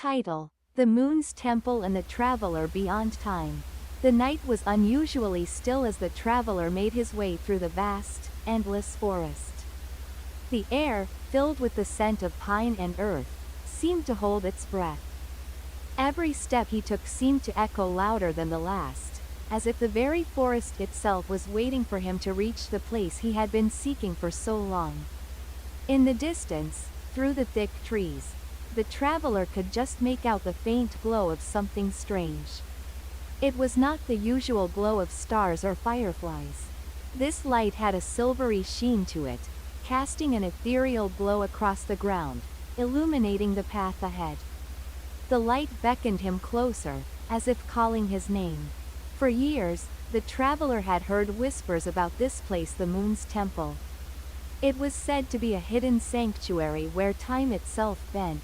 Title: The Moon's Temple and the Traveler Beyond Time. The night was unusually still as the traveler made his way through the vast, endless forest. The air, filled with the scent of pine and earth, seemed to hold its breath. Every step he took seemed to echo louder than the last, as if the very forest itself was waiting for him to reach the place he had been seeking for so long. In the distance, through the thick trees, the traveler could just make out the faint glow of something strange. It was not the usual glow of stars or fireflies. This light had a silvery sheen to it, casting an ethereal glow across the ground, illuminating the path ahead. The light beckoned him closer, as if calling his name. For years, the traveler had heard whispers about this place, the Moon's Temple. It was said to be a hidden sanctuary where time itself bent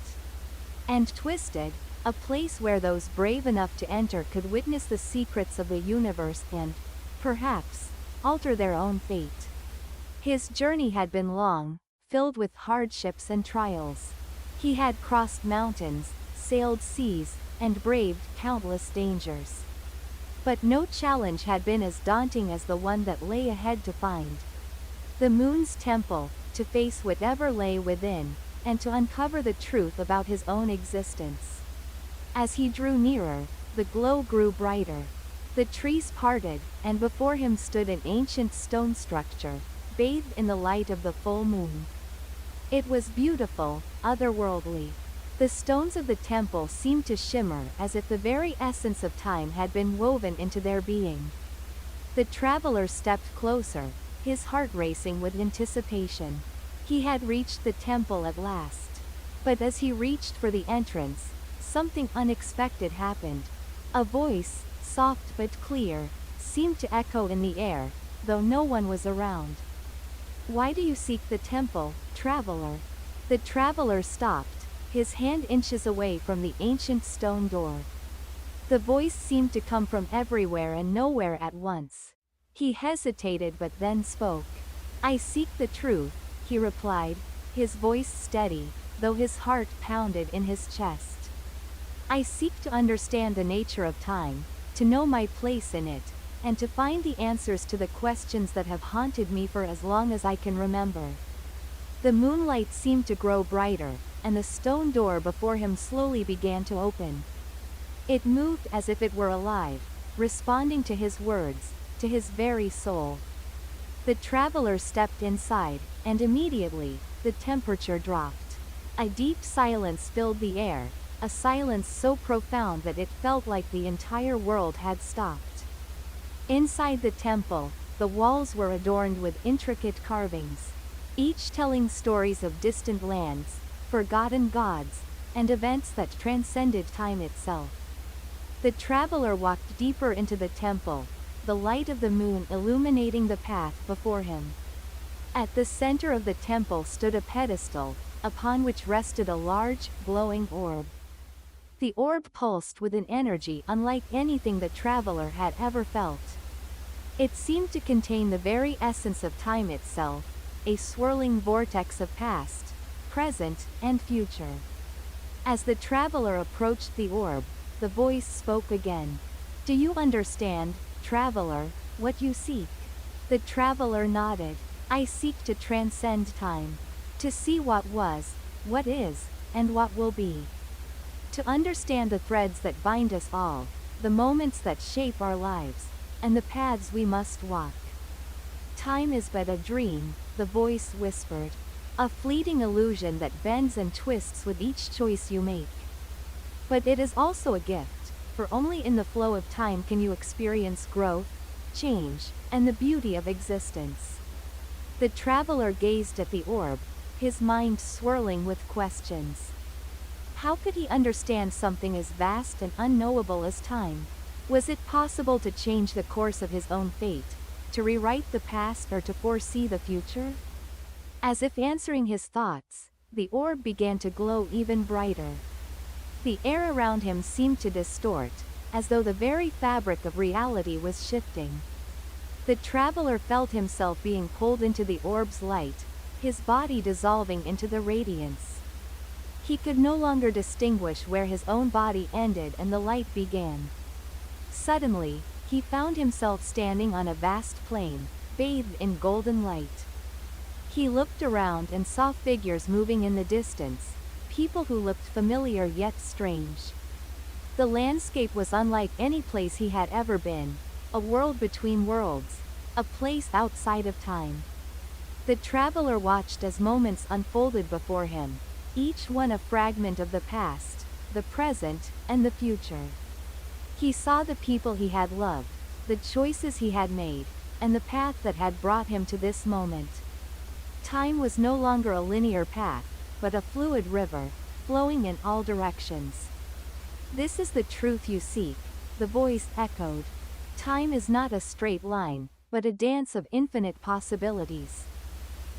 and twisted, a place where those brave enough to enter could witness the secrets of the universe and, perhaps, alter their own fate. His journey had been long, filled with hardships and trials. He had crossed mountains, sailed seas, and braved countless dangers. But no challenge had been as daunting as the one that lay ahead: to find the Moon's Temple, to face whatever lay within, and to uncover the truth about his own existence. As he drew nearer, the glow grew brighter. The trees parted, and before him stood an ancient stone structure, bathed in the light of the full moon. It was beautiful, otherworldly. The stones of the temple seemed to shimmer as if the very essence of time had been woven into their being. The traveler stepped closer, his heart racing with anticipation. He had reached the temple at last. But as he reached for the entrance, something unexpected happened. A voice, soft but clear, seemed to echo in the air, though no one was around. "Why do you seek the temple, traveler?" The traveler stopped, his hand inches away from the ancient stone door. The voice seemed to come from everywhere and nowhere at once. He hesitated but then spoke. "I seek the truth," he replied, his voice steady, though his heart pounded in his chest. "I seek to understand the nature of time, to know my place in it, and to find the answers to the questions that have haunted me for as long as I can remember." The moonlight seemed to grow brighter, and the stone door before him slowly began to open. It moved as if it were alive, responding to his words, to his very soul. The traveler stepped inside, and immediately, the temperature dropped. A deep silence filled the air, a silence so profound that it felt like the entire world had stopped. Inside the temple, the walls were adorned with intricate carvings, each telling stories of distant lands, forgotten gods, and events that transcended time itself. The traveler walked deeper into the temple, the light of the moon illuminating the path before him. At the center of the temple stood a pedestal, upon which rested a large, glowing orb. The orb pulsed with an energy unlike anything the traveler had ever felt. It seemed to contain the very essence of time itself, a swirling vortex of past, present, and future. As the traveler approached the orb, the voice spoke again. "Do you understand, traveler, what you seek?" The traveler nodded. "I seek to transcend time. To see what was, what is, and what will be. To understand the threads that bind us all, the moments that shape our lives, and the paths we must walk." "Time is but a dream," the voice whispered. "A fleeting illusion that bends and twists with each choice you make. But it is also a gift, for only in the flow of time can you experience growth, change, and the beauty of existence." The traveler gazed at the orb, his mind swirling with questions. How could he understand something as vast and unknowable as time? Was it possible to change the course of his own fate, to rewrite the past or to foresee the future? As if answering his thoughts, the orb began to glow even brighter. The air around him seemed to distort, as though the very fabric of reality was shifting. The traveler felt himself being pulled into the orb's light, his body dissolving into the radiance. He could no longer distinguish where his own body ended and the light began. Suddenly, he found himself standing on a vast plain, bathed in golden light. He looked around and saw figures moving in the distance, people who looked familiar yet strange. The landscape was unlike any place he had ever been, a world between worlds, a place outside of time. The traveler watched as moments unfolded before him, each one a fragment of the past, the present, and the future. He saw the people he had loved, the choices he had made, and the path that had brought him to this moment. Time was no longer a linear path, but a fluid river, flowing in all directions. "This is the truth you seek," the voice echoed. "Time is not a straight line, but a dance of infinite possibilities.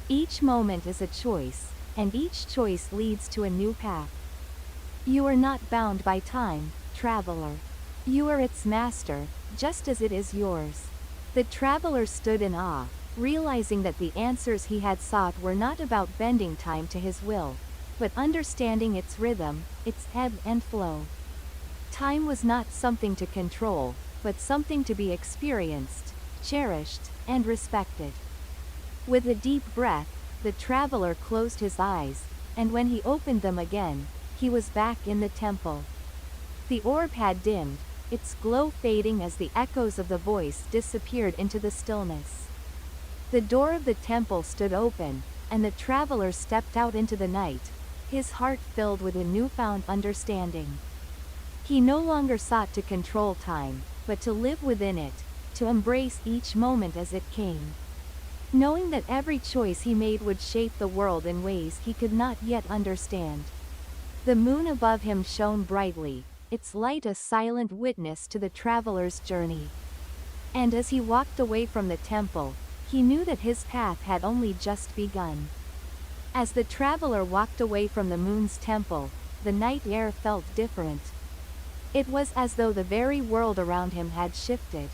Each moment is a choice, and each choice leads to a new path. You are not bound by time, traveler. You are its master, just as it is yours." The traveler stood in awe, realizing that the answers he had sought were not about bending time to his will, but understanding its rhythm, its ebb and flow. Time was not something to control, but something to be experienced, cherished, and respected. With a deep breath, the traveler closed his eyes, and when he opened them again, he was back in the temple. The orb had dimmed, its glow fading as the echoes of the voice disappeared into the stillness. The door of the temple stood open, and the traveler stepped out into the night, his heart filled with a newfound understanding. He no longer sought to control time, but to live within it, to embrace each moment as it came. Knowing that every choice he made would shape the world in ways he could not yet understand. The moon above him shone brightly, its light a silent witness to the traveler's journey. And as he walked away from the temple, he knew that his path had only just begun. As the traveler walked away from the moon's temple, the night air felt different. It was as though the very world around him had shifted.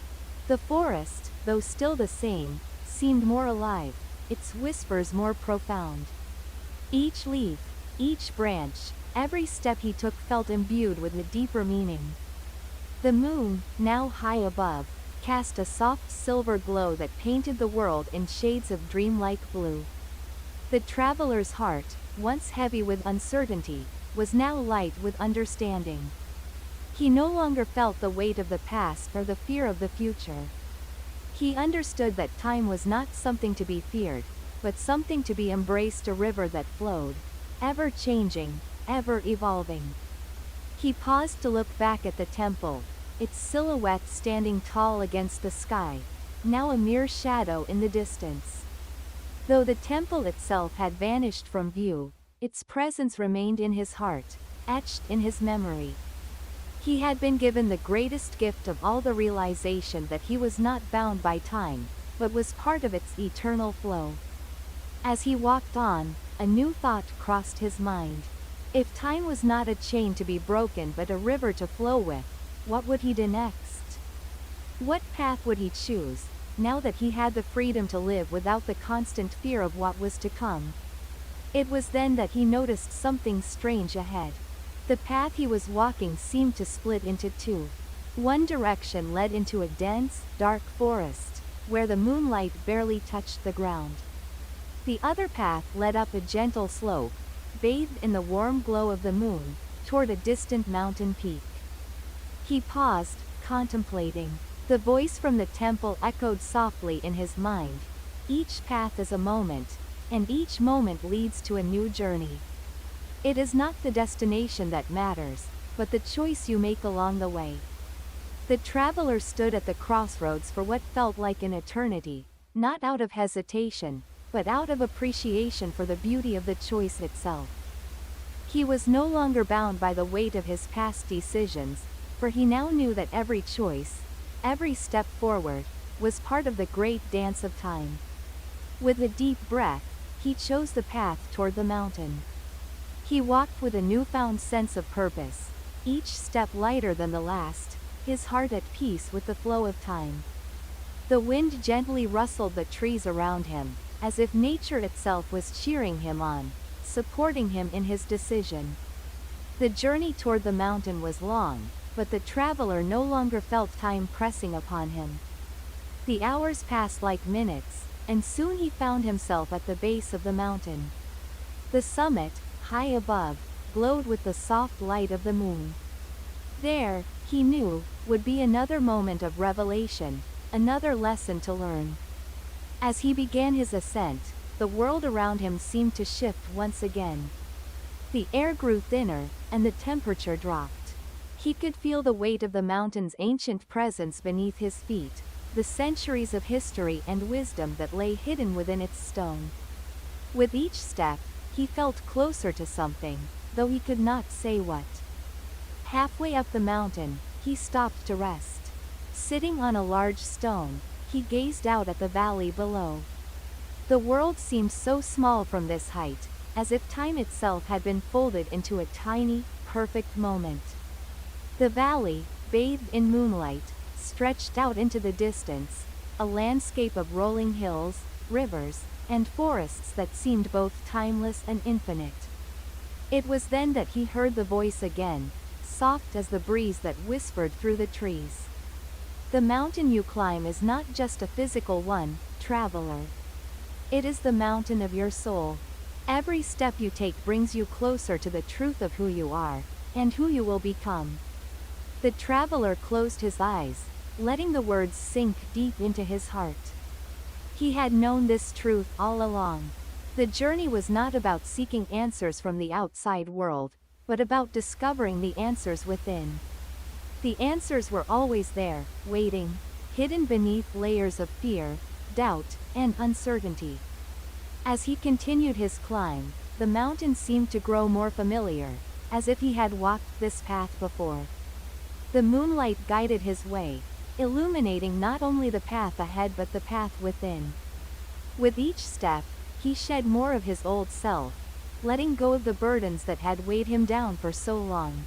The forest, though still the same, seemed more alive, its whispers more profound. Each leaf, each branch, every step he took felt imbued with a deeper meaning. The moon, now high above, cast a soft silver glow that painted the world in shades of dreamlike blue. The traveler's heart, once heavy with uncertainty, was now light with understanding. He no longer felt the weight of the past or the fear of the future. He understood that time was not something to be feared, but something to be embraced, a river that flowed, ever changing, ever evolving. He paused to look back at the temple, its silhouette standing tall against the sky, now a mere shadow in the distance. Though the temple itself had vanished from view, its presence remained in his heart, etched in his memory. He had been given the greatest gift of all, the realization that he was not bound by time, but was part of its eternal flow. As he walked on, a new thought crossed his mind. If time was not a chain to be broken but a river to flow with, what would he do next? What path would he choose, now that he had the freedom to live without the constant fear of what was to come? It was then that he noticed something strange ahead. The path he was walking seemed to split into two. One direction led into a dense, dark forest, where the moonlight barely touched the ground. The other path led up a gentle slope, bathed in the warm glow of the moon, toward a distant mountain peak. He paused, contemplating. The voice from the temple echoed softly in his mind. Each path is a moment, and each moment leads to a new journey. It is not the destination that matters, but the choice you make along the way. The traveler stood at the crossroads for what felt like an eternity, not out of hesitation, but out of appreciation for the beauty of the choice itself. He was no longer bound by the weight of his past decisions, for he now knew that every choice, every step forward, was part of the great dance of time. With a deep breath, he chose the path toward the mountain. He walked with a newfound sense of purpose, each step lighter than the last, his heart at peace with the flow of time. The wind gently rustled the trees around him, as if nature itself was cheering him on, supporting him in his decision. The journey toward the mountain was long, but the traveler no longer felt time pressing upon him. The hours passed like minutes, and soon he found himself at the base of the mountain. The summit, high above, glowed with the soft light of the moon. There, he knew, would be another moment of revelation, another lesson to learn. As he began his ascent, the world around him seemed to shift once again. The air grew thinner, and the temperature dropped. He could feel the weight of the mountain's ancient presence beneath his feet, the centuries of history and wisdom that lay hidden within its stone. With each step, he felt closer to something, though he could not say what. Halfway up the mountain, he stopped to rest. Sitting on a large stone, he gazed out at the valley below. The world seemed so small from this height, as if time itself had been folded into a tiny, perfect moment. The valley, bathed in moonlight, stretched out into the distance, a landscape of rolling hills, rivers, and forests that seemed both timeless and infinite. It was then that he heard the voice again, soft as the breeze that whispered through the trees. The mountain you climb is not just a physical one, traveler. It is the mountain of your soul. Every step you take brings you closer to the truth of who you are, and who you will become. The traveler closed his eyes, letting the words sink deep into his heart. He had known this truth all along. The journey was not about seeking answers from the outside world, but about discovering the answers within. The answers were always there, waiting, hidden beneath layers of fear, doubt, and uncertainty. As he continued his climb, the mountain seemed to grow more familiar, as if he had walked this path before. The moonlight guided his way, illuminating not only the path ahead but the path within. With each step, he shed more of his old self, letting go of the burdens that had weighed him down for so long.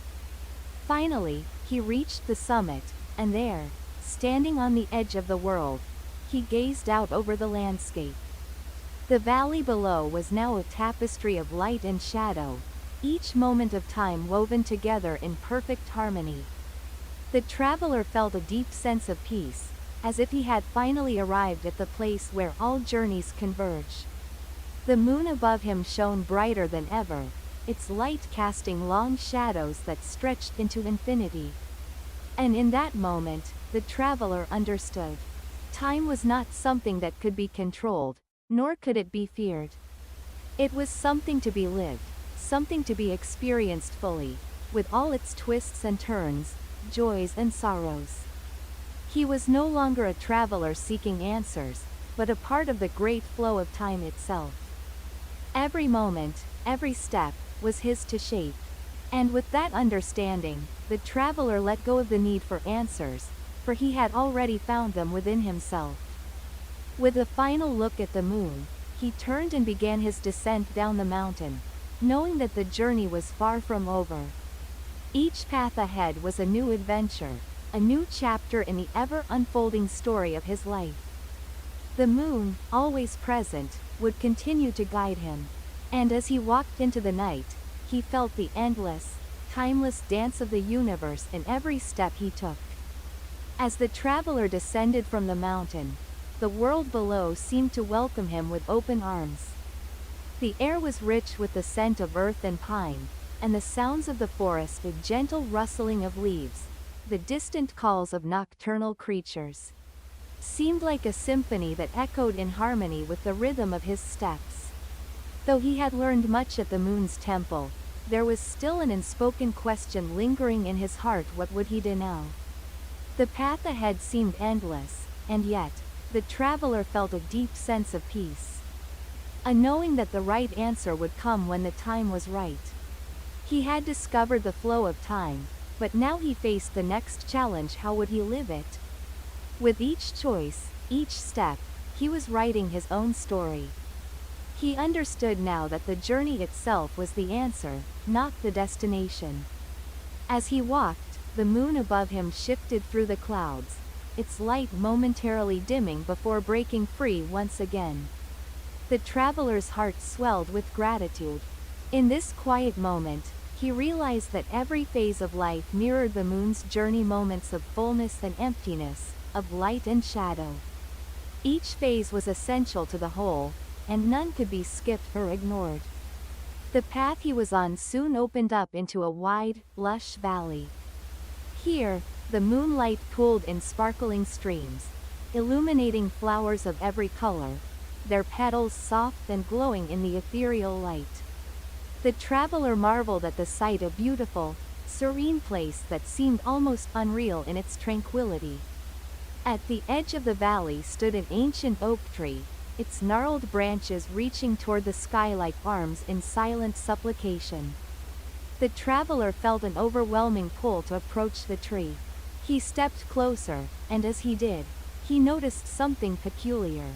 Finally, he reached the summit, and there, standing on the edge of the world, he gazed out over the landscape. The valley below was now a tapestry of light and shadow, each moment of time woven together in perfect harmony. The traveler felt a deep sense of peace, as if he had finally arrived at the place where all journeys converge. The moon above him shone brighter than ever, its light casting long shadows that stretched into infinity. And in that moment, the traveler understood. Time was not something that could be controlled, nor could it be feared. It was something to be lived, something to be experienced fully, with all its twists and turns, joys and sorrows. He was no longer a traveler seeking answers, but a part of the great flow of time itself. Every moment, every step, was his to shape. And with that understanding, the traveler let go of the need for answers, for he had already found them within himself. With a final look at the moon, he turned and began his descent down the mountain, knowing that the journey was far from over. Each path ahead was a new adventure, a new chapter in the ever-unfolding story of his life. The moon, always present, would continue to guide him. And as he walked into the night, he felt the endless, timeless dance of the universe in every step he took. As the traveler descended from the mountain, the world below seemed to welcome him with open arms. The air was rich with the scent of earth and pine, and the sounds of the forest, the gentle rustling of leaves, the distant calls of nocturnal creatures, seemed like a symphony that echoed in harmony with the rhythm of his steps. Though he had learned much at the moon's temple, there was still an unspoken question lingering in his heart: what would he do now? The path ahead seemed endless, and yet, the traveler felt a deep sense of peace. A knowing that the right answer would come when the time was right. He had discovered the flow of time, but now he faced the next challenge: how would he live it? With each choice, each step, he was writing his own story. He understood now that the journey itself was the answer, not the destination. As he walked, the moon above him shifted through the clouds, its light momentarily dimming before breaking free once again. The traveler's heart swelled with gratitude. In this quiet moment, he realized that every phase of life mirrored the moon's journey, moments of fullness and emptiness, of light and shadow. Each phase was essential to the whole, and none could be skipped or ignored. The path he was on soon opened up into a wide, lush valley. Here, the moonlight pooled in sparkling streams, illuminating flowers of every color, their petals soft and glowing in the ethereal light. The traveler marveled at the sight, a beautiful, serene place that seemed almost unreal in its tranquility. At the edge of the valley stood an ancient oak tree, its gnarled branches reaching toward the sky like arms in silent supplication. The traveler felt an overwhelming pull to approach the tree. He stepped closer, and as he did, he noticed something peculiar.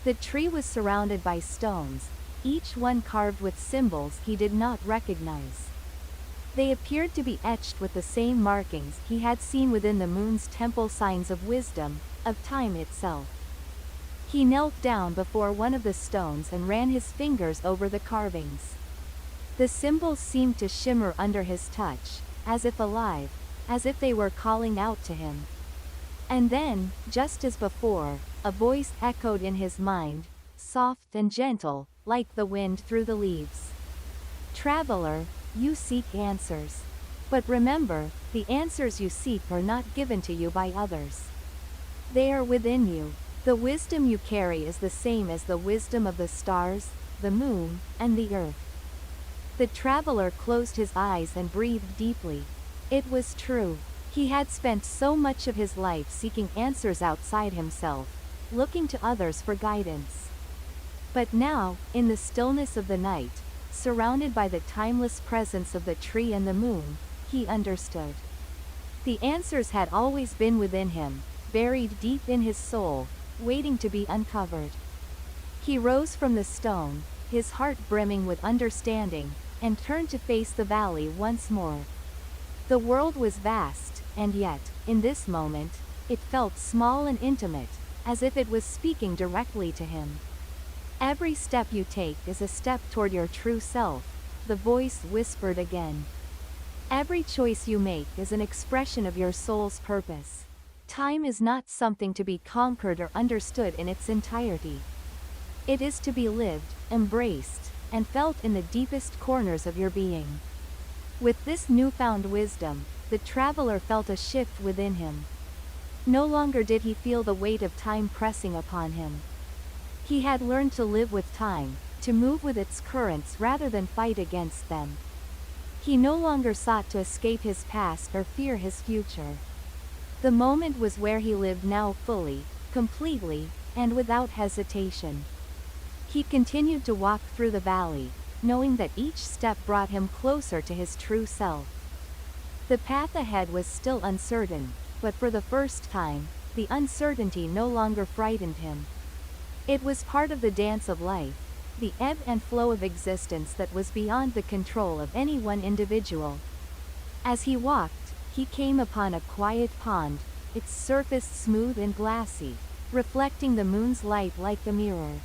The tree was surrounded by stones, each one carved with symbols he did not recognize. They appeared to be etched with the same markings he had seen within the moon's temple, signs of wisdom, of time itself. He knelt down before one of the stones and ran his fingers over the carvings. The symbols seemed to shimmer under his touch, as if alive, as if they were calling out to him. And then, just as before, a voice echoed in his mind, soft and gentle, like the wind through the leaves. "Traveler, you seek answers. But remember, the answers you seek are not given to you by others. They are within you. The wisdom you carry is the same as the wisdom of the stars, the moon, and the earth." The traveler closed his eyes and breathed deeply. It was true. He had spent so much of his life seeking answers outside himself, looking to others for guidance. But now, in the stillness of the night, surrounded by the timeless presence of the tree and the moon, he understood. The answers had always been within him, buried deep in his soul, waiting to be uncovered. He rose from the stone, his heart brimming with understanding, and turned to face the valley once more. The world was vast, and yet, in this moment, it felt small and intimate, as if it was speaking directly to him. "Every step you take is a step toward your true self," the voice whispered again. "Every choice you make is an expression of your soul's purpose. Time is not something to be conquered or understood in its entirety. It is to be lived, embraced, and felt in the deepest corners of your being." With this newfound wisdom, the traveler felt a shift within him. No longer did he feel the weight of time pressing upon him. He had learned to live with time, to move with its currents rather than fight against them. He no longer sought to escape his past or fear his future. The moment was where he lived now, fully, completely, and without hesitation. He continued to walk through the valley, knowing that each step brought him closer to his true self. The path ahead was still uncertain, but for the first time, the uncertainty no longer frightened him. It was part of the dance of life, the ebb and flow of existence that was beyond the control of any one individual. As he walked, he came upon a quiet pond, its surface smooth and glassy, reflecting the moon's light like a mirror.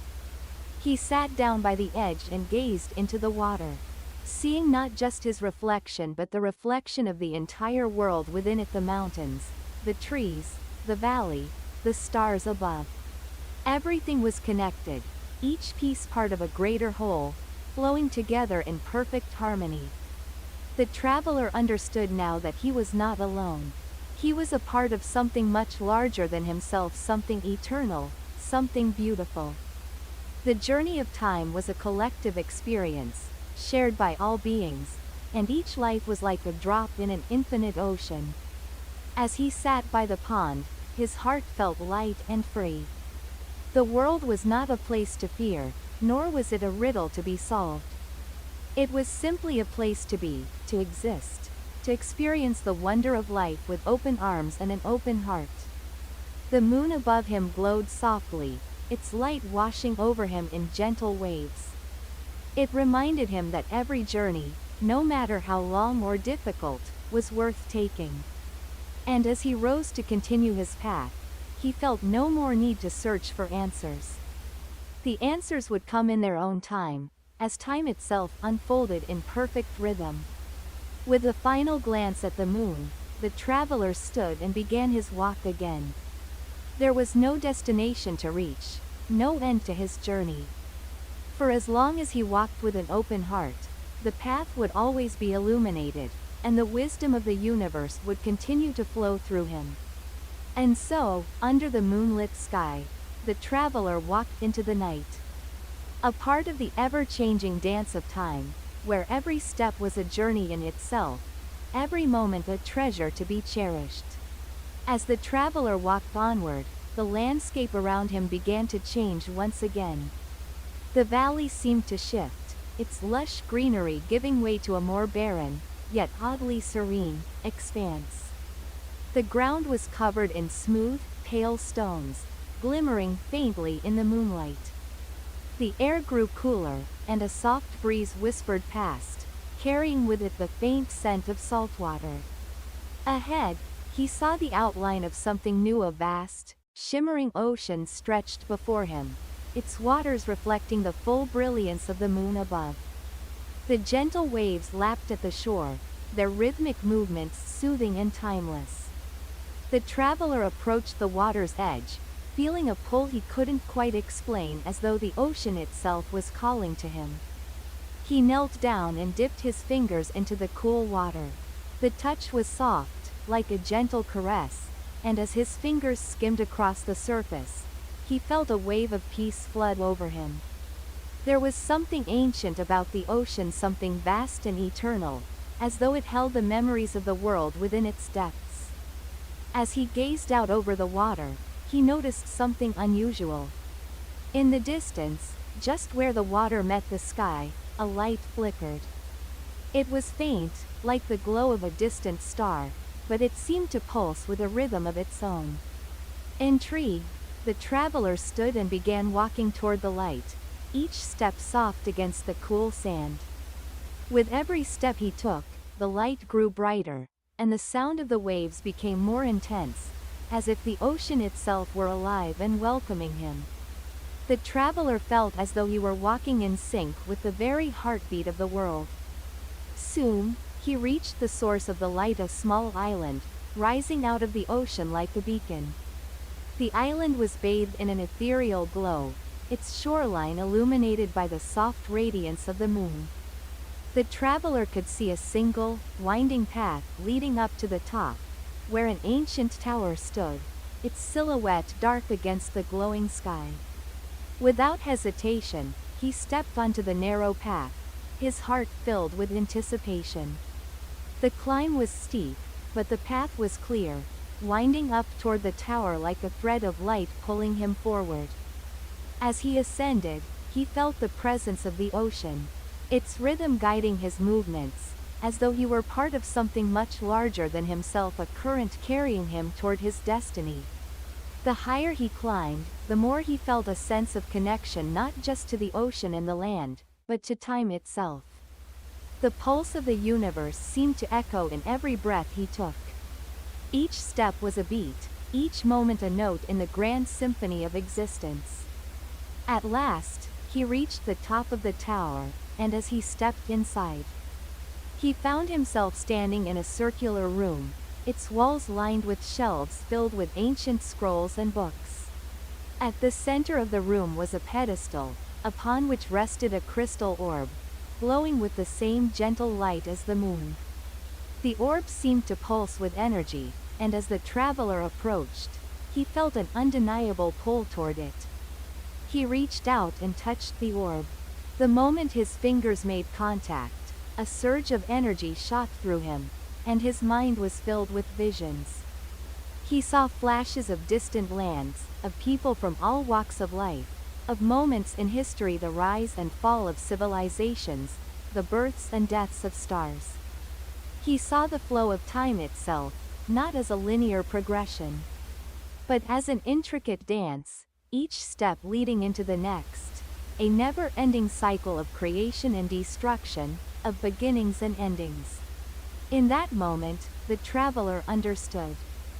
He sat down by the edge and gazed into the water, seeing not just his reflection but the reflection of the entire world within it, the mountains, the trees, the valley, the stars above. Everything was connected, each piece part of a greater whole, flowing together in perfect harmony. The traveler understood now that he was not alone. He was a part of something much larger than himself, something eternal, something beautiful. The journey of time was a collective experience, shared by all beings, and each life was like a drop in an infinite ocean. As he sat by the pond, his heart felt light and free. The world was not a place to fear, nor was it a riddle to be solved. It was simply a place to be, to exist, to experience the wonder of life with open arms and an open heart. The moon above him glowed softly, its light washing over him in gentle waves. It reminded him that every journey, no matter how long or difficult, was worth taking. And as he rose to continue his path, he felt no more need to search for answers. The answers would come in their own time, as time itself unfolded in perfect rhythm. With a final glance at the moon, the traveler stood and began his walk again. There was no destination to reach, no end to his journey. For as long as he walked with an open heart, the path would always be illuminated, and the wisdom of the universe would continue to flow through him. And so, under the moonlit sky, the traveler walked into the night. A part of the ever-changing dance of time, where every step was a journey in itself, every moment a treasure to be cherished. As the traveler walked onward, the landscape around him began to change once again. The valley seemed to shift, its lush greenery giving way to a more barren, yet oddly serene, expanse. The ground was covered in smooth, pale stones, glimmering faintly in the moonlight. The air grew cooler, and a soft breeze whispered past, carrying with it the faint scent of salt water. Ahead, he saw the outline of something new. A vast, shimmering ocean stretched before him, its waters reflecting the full brilliance of the moon above. The gentle waves lapped at the shore, their rhythmic movements soothing and timeless. The traveler approached the water's edge, feeling a pull he couldn't quite explain, as though the ocean itself was calling to him. He knelt down and dipped his fingers into the cool water. The touch was soft, like a gentle caress, and as his fingers skimmed across the surface, he felt a wave of peace flood over him. There was something ancient about the ocean, something vast and eternal, as though it held the memories of the world within its depths. As he gazed out over the water, he noticed something unusual. In the distance, just where the water met the sky, a light flickered. It was faint, like the glow of a distant star, but it seemed to pulse with a rhythm of its own. Intrigued, the traveler stood and began walking toward the light, each step soft against the cool sand. With every step he took, the light grew brighter, and the sound of the waves became more intense, as if the ocean itself were alive and welcoming him. The traveler felt as though he were walking in sync with the very heartbeat of the world. Soon, he reached the source of the light, a small island, rising out of the ocean like a beacon. The island was bathed in an ethereal glow, its shoreline illuminated by the soft radiance of the moon. The traveler could see a single, winding path leading up to the top, where an ancient tower stood, its silhouette dark against the glowing sky. Without hesitation, he stepped onto the narrow path, his heart filled with anticipation. The climb was steep, but the path was clear, winding up toward the tower like a thread of light pulling him forward. As he ascended, he felt the presence of the ocean, its rhythm guiding his movements, as though he were part of something much larger than himself, a current carrying him toward his destiny. The higher he climbed, the more he felt a sense of connection, not just to the ocean and the land, but to time itself. The pulse of the universe seemed to echo in every breath he took. Each step was a beat, each moment a note in the grand symphony of existence. At last, he reached the top of the tower, and as he stepped inside, he found himself standing in a circular room, its walls lined with shelves filled with ancient scrolls and books. At the center of the room was a pedestal, upon which rested a crystal orb, glowing with the same gentle light as the moon. The orb seemed to pulse with energy, and as the traveler approached, he felt an undeniable pull toward it. He reached out and touched the orb. The moment his fingers made contact, a surge of energy shot through him, and his mind was filled with visions. He saw flashes of distant lands, of people from all walks of life, of moments in history, the rise and fall of civilizations, the births and deaths of stars. He saw the flow of time itself, not as a linear progression, but as an intricate dance, each step leading into the next, a never-ending cycle of creation and destruction, of beginnings and endings. In that moment, the traveler understood.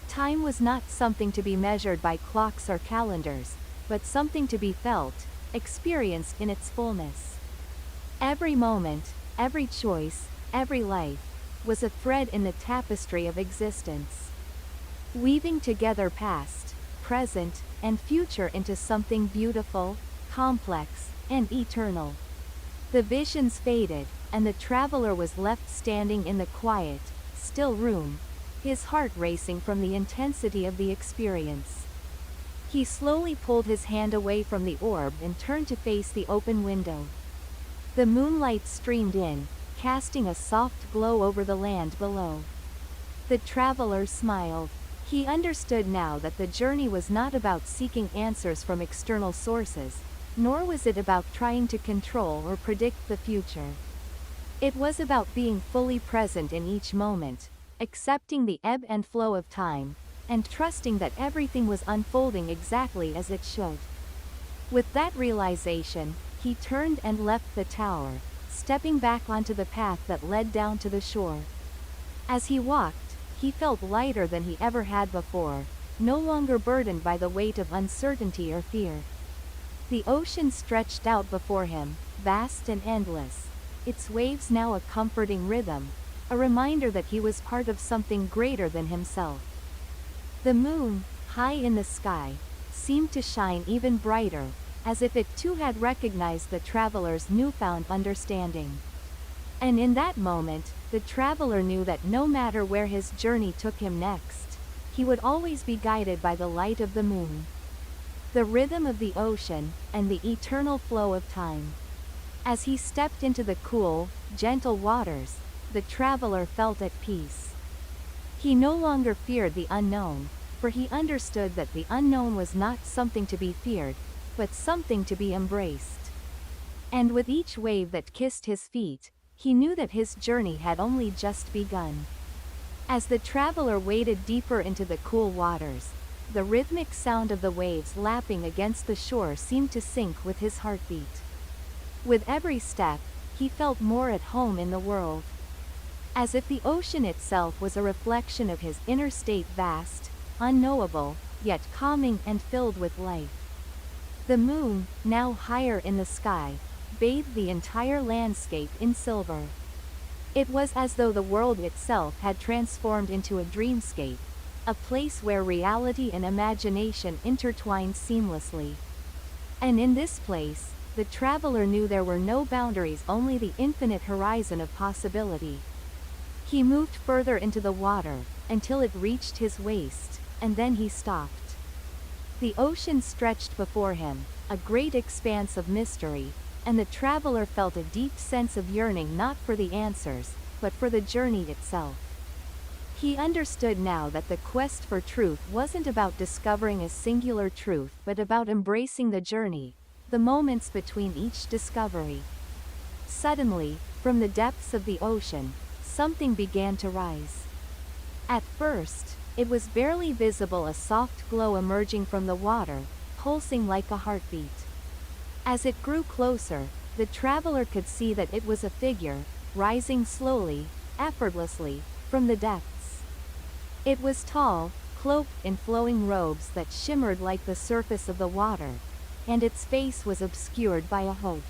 Time was not something to be measured by clocks or calendars, but something to be felt, experienced in its fullness. Every moment, every choice, every life, was a thread in the tapestry of existence, weaving together past, present, and future into something beautiful, complex, and eternal. The visions faded, and the traveler was left standing in the quiet, still room, his heart racing from the intensity of the experience. He slowly pulled his hand away from the orb and turned to face the open window. The moonlight streamed in, casting a soft glow over the land below. The traveler smiled. He understood now that the journey was not about seeking answers from external sources, nor was it about trying to control or predict the future. It was about being fully present in each moment, accepting the ebb and flow of time, and trusting that everything was unfolding exactly as it should. With that realization, he turned and left the tower, stepping back onto the path that led down to the shore. As he walked, he felt lighter than he ever had before, no longer burdened by the weight of uncertainty or fear. The ocean stretched out before him, vast and endless, its waves now a comforting rhythm, a reminder that he was part of something greater than himself. The moon, high in the sky, seemed to shine even brighter, as if it too had recognized the traveler's newfound understanding. And in that moment, the traveler knew that no matter where his journey took him next, he would always be guided by the light of the moon, the rhythm of the ocean, and the eternal flow of time. As he stepped into the cool, gentle waters, the traveler felt at peace. He no longer feared the unknown, for he understood that the unknown was not something to be feared, but something to be embraced. And with each wave that kissed his feet, he knew that his journey had only just begun. As the traveler waded deeper into the cool waters, the rhythmic sound of the waves lapping against the shore seemed to sync with his heartbeat. With every step, he felt more at home in the world. As if the ocean itself was a reflection of his inner state, vast, unknowable, yet calming and filled with life. The moon, now higher in the sky, bathed the entire landscape in silver. It was as though the world itself had transformed into a dreamscape, a place where reality and imagination intertwined seamlessly. And in this place, the traveler knew there were no boundaries, only the infinite horizon of possibility. He moved further into the water, until it reached his waist, and then he stopped. The ocean stretched before him, a great expanse of mystery, and the traveler felt a deep sense of yearning, not for the answers, but for the journey itself. He understood now that the quest for truth wasn't about discovering a singular truth, but about embracing the journey, the moments between each discovery. Suddenly, from the depths of the ocean, something began to rise. At first, it was barely visible, a soft glow emerging from the water, pulsing like a heartbeat. As it grew closer, the traveler could see that it was a figure, rising slowly, effortlessly, from the depths. It was tall, cloaked in flowing robes that shimmered like the surface of the water, and its face was obscured by a hood.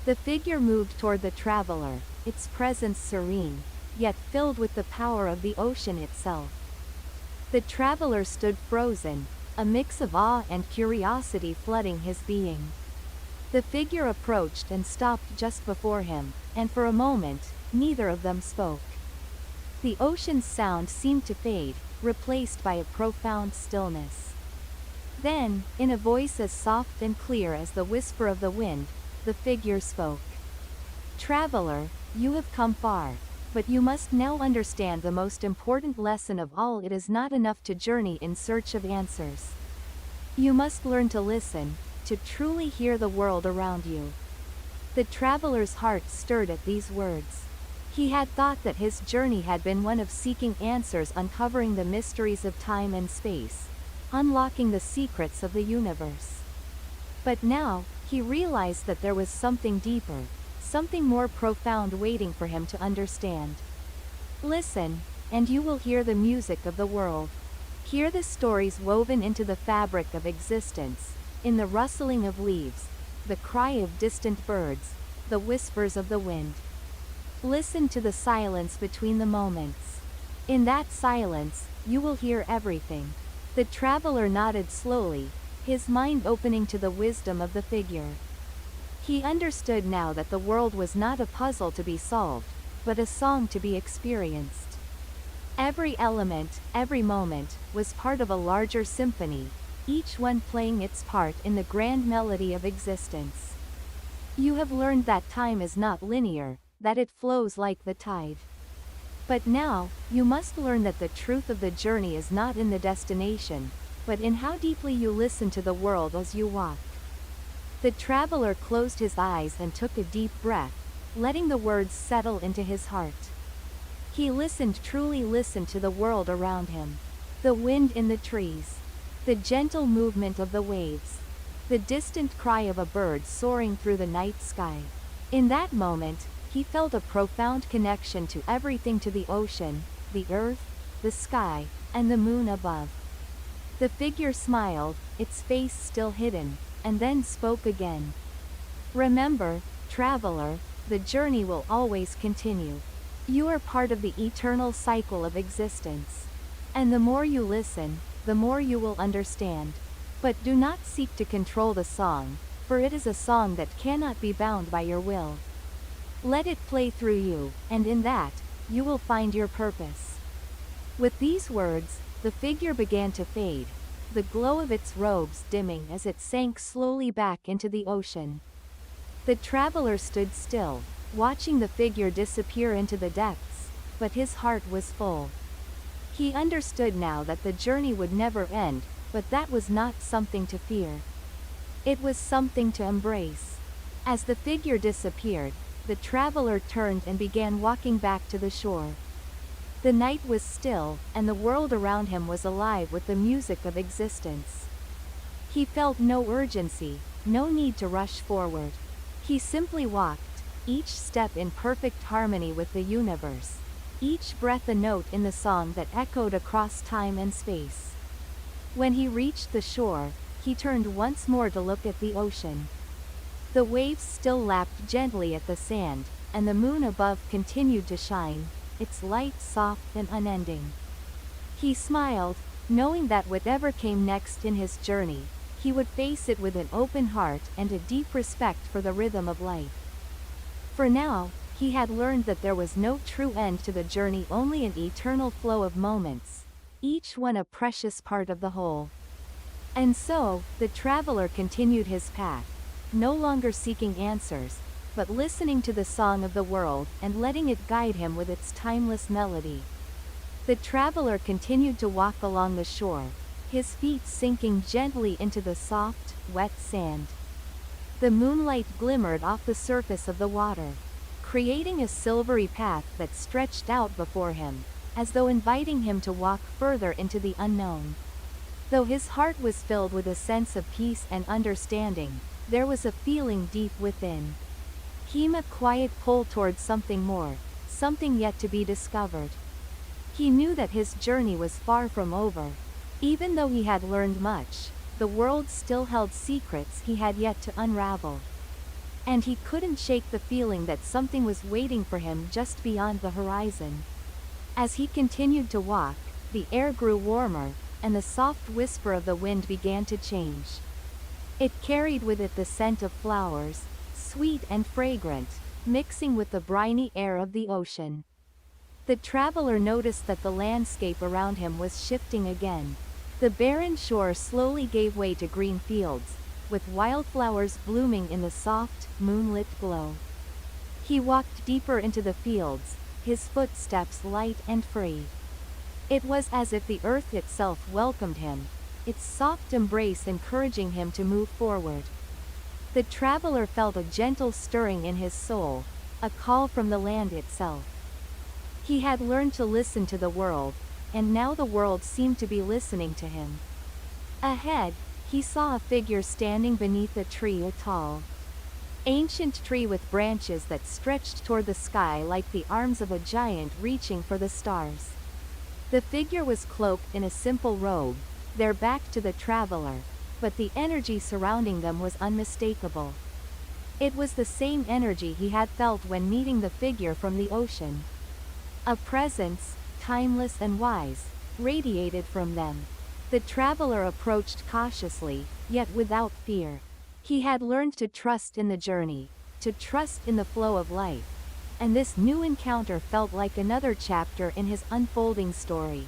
The figure moved toward the traveler, its presence serene, yet filled with the power of the ocean itself. The traveler stood frozen, a mix of awe and curiosity flooding his being. The figure approached and stopped just before him, and for a moment, neither of them spoke. The ocean's sound seemed to fade, replaced by a profound stillness. Then, in a voice as soft and clear as the whisper of the wind, the figure spoke. "Traveler, you have come far, but you must now understand the most important lesson of all. It is not enough to journey in search of answers. You must learn to listen, to truly hear the world around you." The traveler's heart stirred at these words. He had thought that his journey had been one of seeking answers, uncovering the mysteries of time and space, unlocking the secrets of the universe. But now, he realized that there was something deeper, something more profound waiting for him to understand. Listen, and you will hear the music of the world. Hear the stories woven into the fabric of existence, in the rustling of leaves, the cry of distant birds, the whispers of the wind. Listen to the silence between the moments. In that silence, you will hear everything. The traveler nodded slowly, his mind opening to the wisdom of the figure. He understood now that the world was not a puzzle to be solved, but a song to be experienced. Every element, every moment, was part of a larger symphony, each one playing its part in the grand melody of existence. You have learned that time is not linear, that it flows like the tide. But now, you must learn that the truth of the journey is not in the destination, but in how deeply you listen to the world as you walk. The traveler closed his eyes and took a deep breath, letting the words settle into his heart. He listened, truly listened to the world around him. The wind in the trees. The gentle movement of the waves. The distant cry of a bird soaring through the night sky. In that moment, he felt a profound connection to everything, to the ocean, the earth, the sky, and the moon above. The figure smiled, its face still hidden, and then spoke again. Remember, traveler, the journey will always continue. You are part of the eternal cycle of existence. And the more you listen, the more you will understand. But do not seek to control the song, for it is a song that cannot be bound by your will. Let it play through you, and in that, you will find your purpose. With these words, the figure began to fade, the glow of its robes dimming as it sank slowly back into the ocean. The traveler stood still, watching the figure disappear into the depths, but his heart was full. He understood now that the journey would never end, but that was not something to fear. It was something to embrace. As the figure disappeared, the traveler turned and began walking back to the shore. The night was still, and the world around him was alive with the music of existence. He felt no urgency, no need to rush forward. He simply walked, each step in perfect harmony with the universe, each breath a note in the song that echoed across time and space. When he reached the shore, he turned once more to look at the ocean. The waves still lapped gently at the sand, and the moon above continued to shine, its light soft and unending. He smiled, knowing that whatever came next in his journey, he would face it with an open heart and a deep respect for the rhythm of life. For now, he had learned that there was no true end to the journey, only an eternal flow of moments, each one a precious part of the whole. And so, the traveler continued his path, no longer seeking answers, but listening to the song of the world and letting it guide him with its timeless melody. The traveler continued to walk along the shore, his feet sinking gently into the soft, wet sand. The moonlight glimmered off the surface of the water, creating a silvery path that stretched out before him, as though inviting him to walk further into the unknown. Though his heart was filled with a sense of peace and understanding, there was a feeling deep within him, a quiet pull towards something more, something yet to be discovered. He knew that his journey was far from over. Even though he had learned much, the world still held secrets he had yet to unravel. And he couldn't shake the feeling that something was waiting for him just beyond the horizon. As he continued to walk, the air grew warmer, and the soft whisper of the wind began to change. It carried with it the scent of flowers, sweet and fragrant, mixing with the briny air of the ocean. The traveler noticed that the landscape around him was shifting again. The barren shore slowly gave way to green fields, with wildflowers blooming in the soft, moonlit glow. He walked deeper into the fields, his footsteps light and free. It was as if the earth itself welcomed him, its soft embrace encouraging him to move forward. The traveler felt a gentle stirring in his soul, a call from the land itself. He had learned to listen to the world, and now the world seemed to be listening to him. Ahead, he saw a figure standing beneath a tree, a tall, ancient tree with branches that stretched toward the sky like the arms of a giant reaching for the stars. The figure was cloaked in a simple robe, their back to the traveler, but the energy surrounding them was unmistakable. It was the same energy he had felt when meeting the figure from the ocean. A presence, timeless and wise, radiated from them. The traveler approached cautiously, yet without fear. He had learned to trust in the journey, to trust in the flow of life. And this new encounter felt like another chapter in his unfolding story.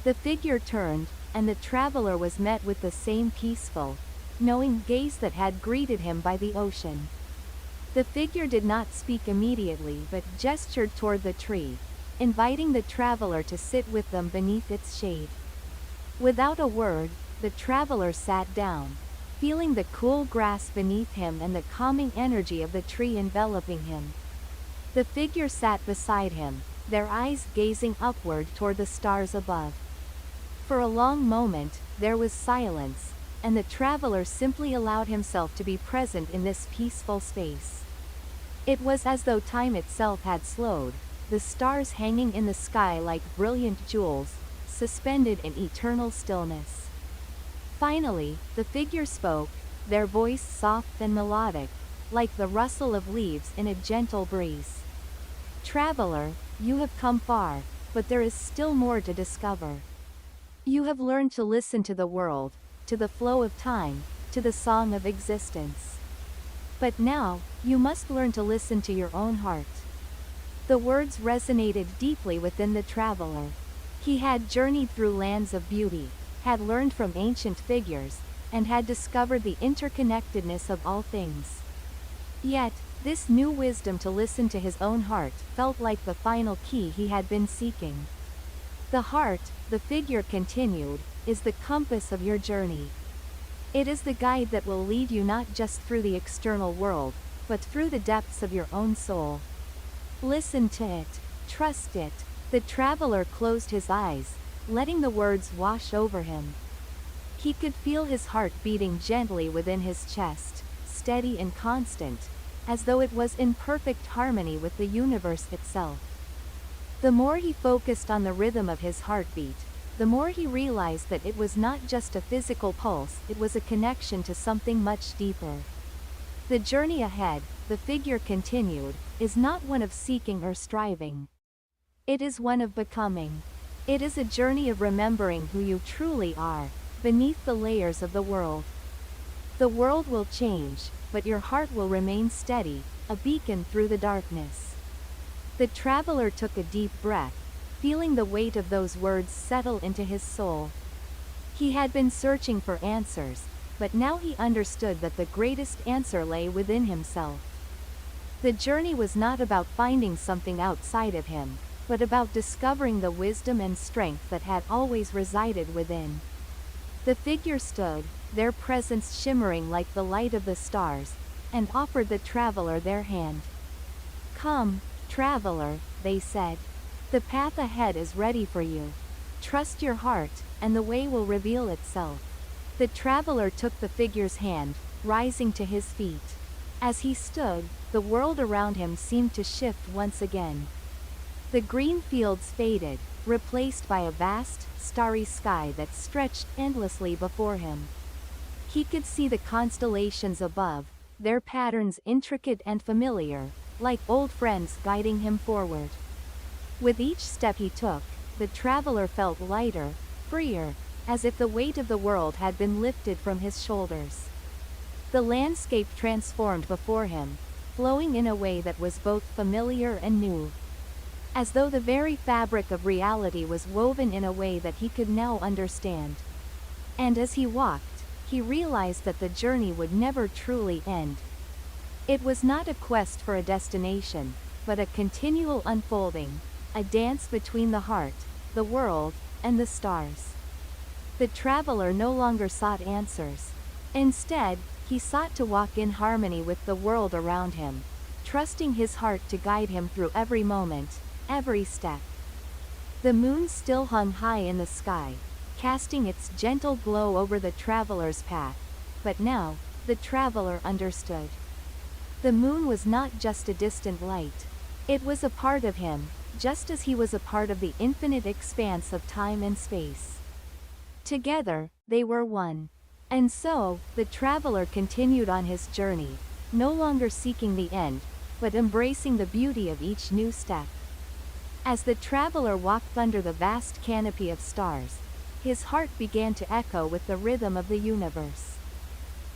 The figure turned, and the traveler was met with the same peaceful, knowing gaze that had greeted him by the ocean. The figure did not speak immediately but gestured toward the tree, inviting the traveler to sit with them beneath its shade. Without a word, the traveler sat down, feeling the cool grass beneath him and the calming energy of the tree enveloping him. The figure sat beside him, their eyes gazing upward toward the stars above. For a long moment, there was silence, and the traveler simply allowed himself to be present in this peaceful space. It was as though time itself had slowed, the stars hanging in the sky like brilliant jewels, suspended in eternal stillness. Finally, the figure spoke, their voice soft and melodic, like the rustle of leaves in a gentle breeze. Traveler, you have come far, but there is still more to discover. You have learned to listen to the world, to the flow of time, to the song of existence. But now, you must learn to listen to your own heart. The words resonated deeply within the traveler. He had journeyed through lands of beauty, had learned from ancient figures, and had discovered the interconnectedness of all things. Yet, this new wisdom to listen to his own heart felt like the final key he had been seeking. The heart, the figure continued, is the compass of your journey. It is the guide that will lead you not just through the external world, but through the depths of your own soul. Listen to it, trust it. The traveler closed his eyes, letting the words wash over him. He could feel his heart beating gently within his chest, steady and constant, as though it was in perfect harmony with the universe itself. The more he focused on the rhythm of his heartbeat, the more he realized that it was not just a physical pulse, it was a connection to something much deeper. The journey ahead, the figure continued, is not one of seeking or striving. It is one of becoming. It is a journey of remembering who you truly are, beneath the layers of the world. The world will change, but your heart will remain steady, a beacon through the darkness. The traveler took a deep breath, feeling the weight of those words settle into his soul. He had been searching for answers, but now he understood that the greatest answer lay within himself. The journey was not about finding something outside of him, but about discovering the wisdom and strength that had always resided within. The figure stood, their presence shimmering like the light of the stars, and offered the traveler their hand. "Come, traveler," they said. "The path ahead is ready for you. Trust your heart, and the way will reveal itself." The traveler took the figure's hand, rising to his feet. As he stood, the world around him seemed to shift once again. The green fields faded, replaced by a vast, starry sky that stretched endlessly before him. He could see the constellations above, their patterns intricate and familiar, like old friends guiding him forward. With each step he took, the traveler felt lighter, freer, as if the weight of the world had been lifted from his shoulders. The landscape transformed before him, flowing in a way that was both familiar and new. As though the very fabric of reality was woven in a way that he could now understand. And as he walked, he realized that the journey would never truly end. It was not a quest for a destination, but a continual unfolding, a dance between the heart, the world, and the stars. The traveler no longer sought answers. Instead, he sought to walk in harmony with the world around him, trusting his heart to guide him through every moment, every step. The moon still hung high in the sky, casting its gentle glow over the traveler's path, but now, the traveler understood. The moon was not just a distant light. It was a part of him, just as he was a part of the infinite expanse of time and space. Together, they were one. And so, the traveler continued on his journey, no longer seeking the end, but embracing the beauty of each new step. As the traveler walked under the vast canopy of stars, his heart began to echo with the rhythm of the universe.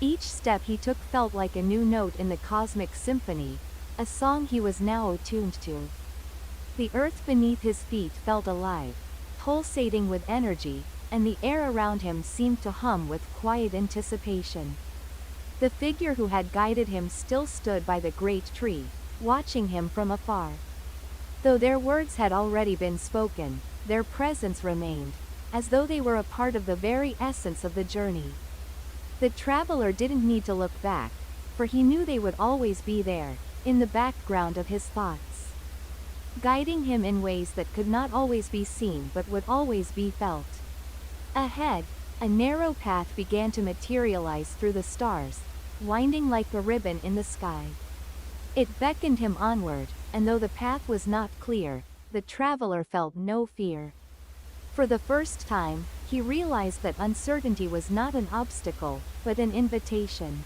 Each step he took felt like a new note in the cosmic symphony, a song he was now attuned to. The earth beneath his feet felt alive, pulsating with energy, and the air around him seemed to hum with quiet anticipation. The figure who had guided him still stood by the great tree, watching him from afar. Though their words had already been spoken, their presence remained, as though they were a part of the very essence of the journey. The traveler didn't need to look back, for he knew they would always be there, in the background of his thoughts, guiding him in ways that could not always be seen but would always be felt. Ahead, a narrow path began to materialize through the stars, winding like a ribbon in the sky. It beckoned him onward, and though the path was not clear, the traveler felt no fear. For the first time, he realized that uncertainty was not an obstacle, but an invitation.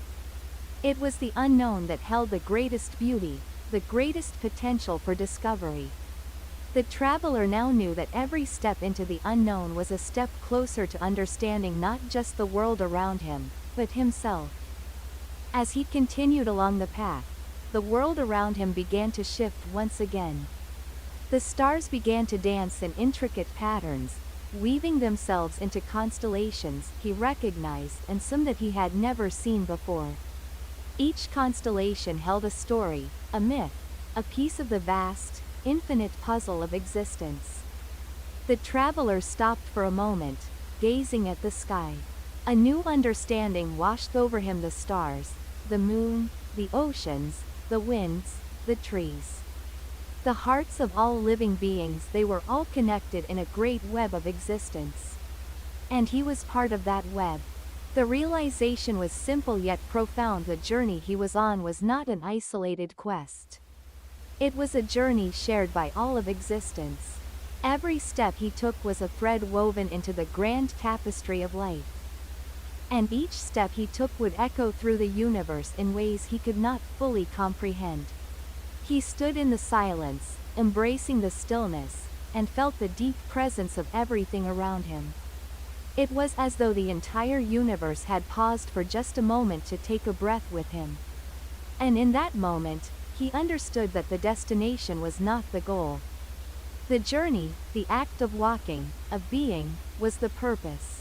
It was the unknown that held the greatest beauty, the greatest potential for discovery. The traveler now knew that every step into the unknown was a step closer to understanding not just the world around him, but himself. As he continued along the path, the world around him began to shift once again. The stars began to dance in intricate patterns, weaving themselves into constellations he recognized and some that he had never seen before. Each constellation held a story, a myth, a piece of the vast, infinite puzzle of existence. The traveler stopped for a moment, gazing at the sky. A new understanding washed over him: the stars, the moon, the oceans, the winds, the trees. The hearts of all living beings, they were all connected in a great web of existence. And he was part of that web. The realization was simple yet profound: the journey he was on was not an isolated quest. It was a journey shared by all of existence. Every step he took was a thread woven into the grand tapestry of life. And each step he took would echo through the universe in ways he could not fully comprehend. He stood in the silence, embracing the stillness, and felt the deep presence of everything around him. It was as though the entire universe had paused for just a moment to take a breath with him. And in that moment, he understood that the destination was not the goal. The journey, the act of walking, of being, was the purpose.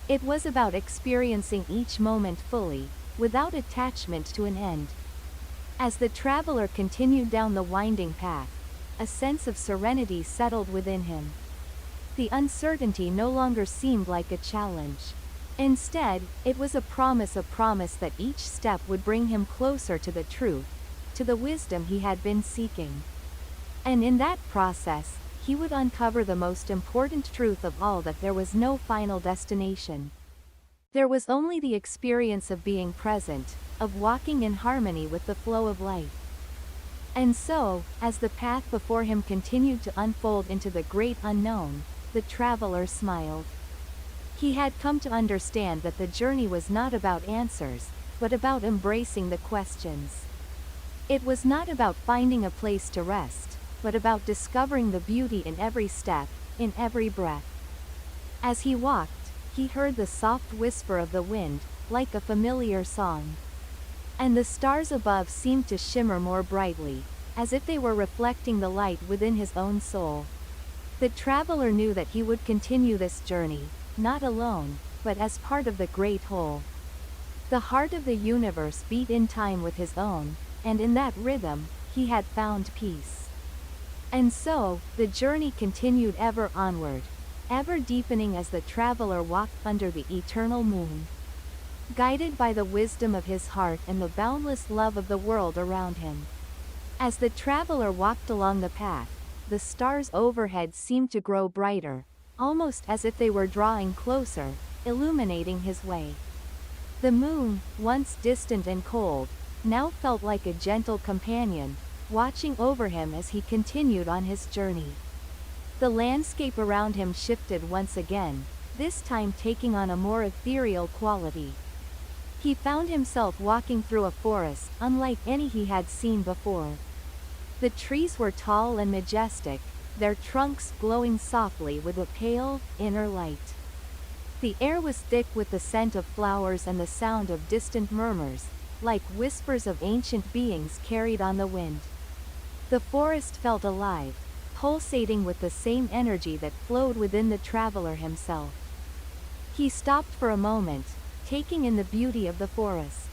It was about experiencing each moment fully, without attachment to an end. As the traveler continued down the winding path, a sense of serenity settled within him. The uncertainty no longer seemed like a challenge. Instead, it was a promise that each step would bring him closer to the truth, to the wisdom he had been seeking. And in that process, he would uncover the most important truth of all: that there was no final destination. There was only the experience of being present, of walking in harmony with the flow of life. And so, as the path before him continued to unfold into the great unknown, the traveler smiled. He had come to understand that the journey was not about answers, but about embracing the questions. It was not about finding a place to rest, but about discovering the beauty in every step, in every breath. As he walked, he heard the soft whisper of the wind, like a familiar song. And the stars above seemed to shimmer more brightly, as if they were reflecting the light within his own soul. The traveler knew that he would continue this journey, not alone, but as part of the great whole. The heart of the universe beat in time with his own, and in that rhythm, he had found peace. And so, the journey continued ever onward, ever deepening as the traveler walked under the eternal moon. Guided by the wisdom of his heart and the boundless love of the world around him. As the traveler walked along the path, the stars overhead seemed to grow brighter, almost as if they were drawing closer, illuminating his way. The moon, once distant and cold, now felt like a gentle companion, watching over him as he continued on his journey. The landscape around him shifted once again, this time taking on a more ethereal quality. He found himself walking through a forest unlike any he had seen before. The trees were tall and majestic, their trunks glowing softly with a pale, inner light. The air was thick with the scent of flowers and the sound of distant murmurs, like whispers of ancient beings carried on the wind. The forest felt alive, pulsating with the same energy that flowed within the traveler himself. He stopped for a moment, taking in the beauty of the forest.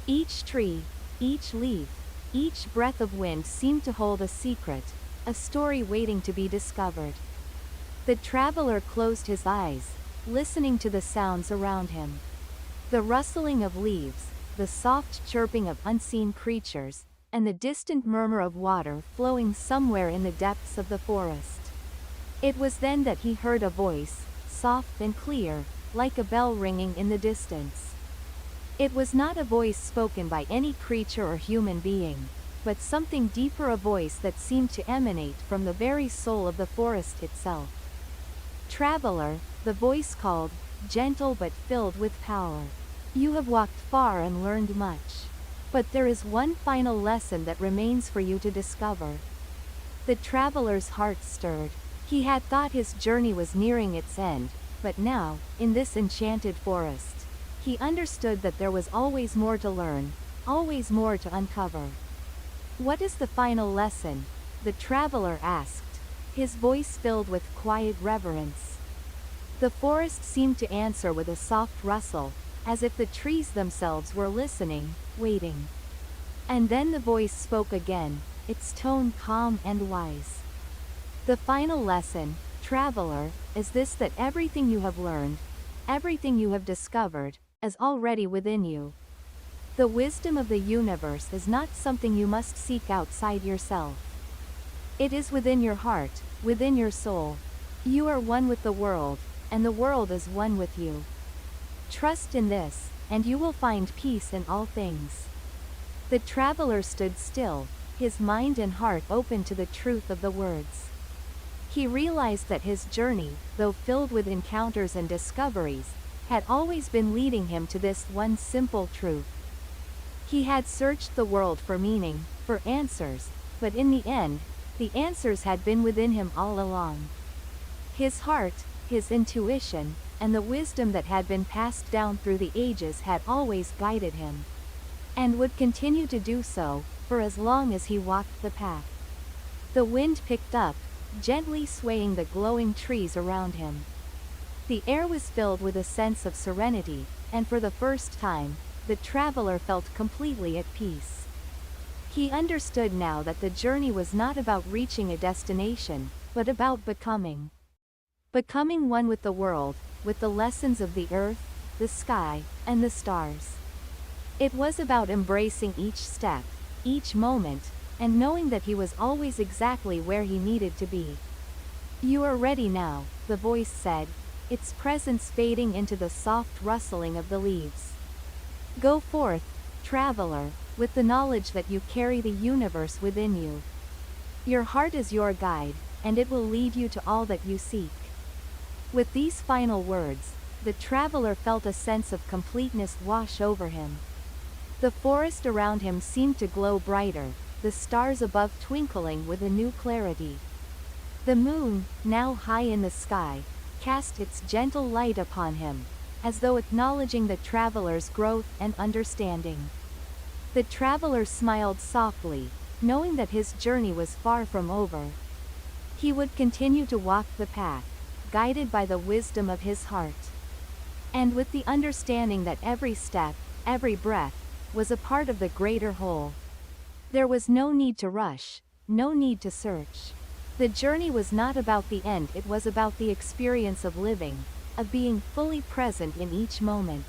Each tree, each leaf, each breath of wind seemed to hold a secret, a story waiting to be discovered. The traveler closed his eyes, listening to the sounds around him. The rustling of leaves, the soft chirping of unseen creatures, and the distant murmur of water flowing somewhere in the depths of the forest. It was then that he heard a voice, soft and clear, like a bell ringing in the distance. It was not a voice spoken by any creature or human being, but something deeper, a voice that seemed to emanate from the very soul of the forest itself. Traveler, the voice called, gentle but filled with power. You have walked far and learned much. But there is one final lesson that remains for you to discover. The traveler's heart stirred. He had thought his journey was nearing its end, but now, in this enchanted forest, he understood that there was always more to learn, always more to uncover. What is the final lesson? The traveler asked, his voice filled with quiet reverence. The forest seemed to answer with a soft rustle, as if the trees themselves were listening, waiting. And then the voice spoke again, its tone calm and wise. The final lesson, traveler, is this: that everything you have learned, everything you have discovered, is already within you. The wisdom of the universe is not something you must seek outside yourself. It is within your heart, within your soul. You are one with the world, and the world is one with you. Trust in this, and you will find peace in all things. The traveler stood still, his mind and heart open to the truth of the words. He realized that his journey, though filled with encounters and discoveries, had always been leading him to this one simple truth. He had searched the world for meaning, for answers, but in the end, the answers had been within him all along. His heart, his intuition, and the wisdom that had been passed down through the ages had always guided him, and would continue to do so, for as long as he walked the path. The wind picked up, gently swaying the glowing trees around him. The air was filled with a sense of serenity, and for the first time, the traveler felt completely at peace. He understood now that the journey was not about reaching a destination, but about becoming. Becoming one with the world, with the lessons of the earth, the sky, and the stars. It was about embracing each step, each moment, and knowing that he was always exactly where he needed to be. You are ready now, the voice said, its presence fading into the soft rustling of the leaves. Go forth, traveler, with the knowledge that you carry the universe within you. Your heart is your guide, and it will lead you to all that you seek. With these final words, the traveler felt a sense of completeness wash over him. The forest around him seemed to glow brighter, the stars above twinkling with a new clarity. The moon, now high in the sky, cast its gentle light upon him, as though acknowledging the traveler's growth and understanding. The traveler smiled softly, knowing that his journey was far from over. He would continue to walk the path, guided by the wisdom of his heart, and with the understanding that every step, every breath, was a part of the greater whole. There was no need to rush, no need to search. The journey was not about the end, it was about the experience of living, of being fully present in each moment.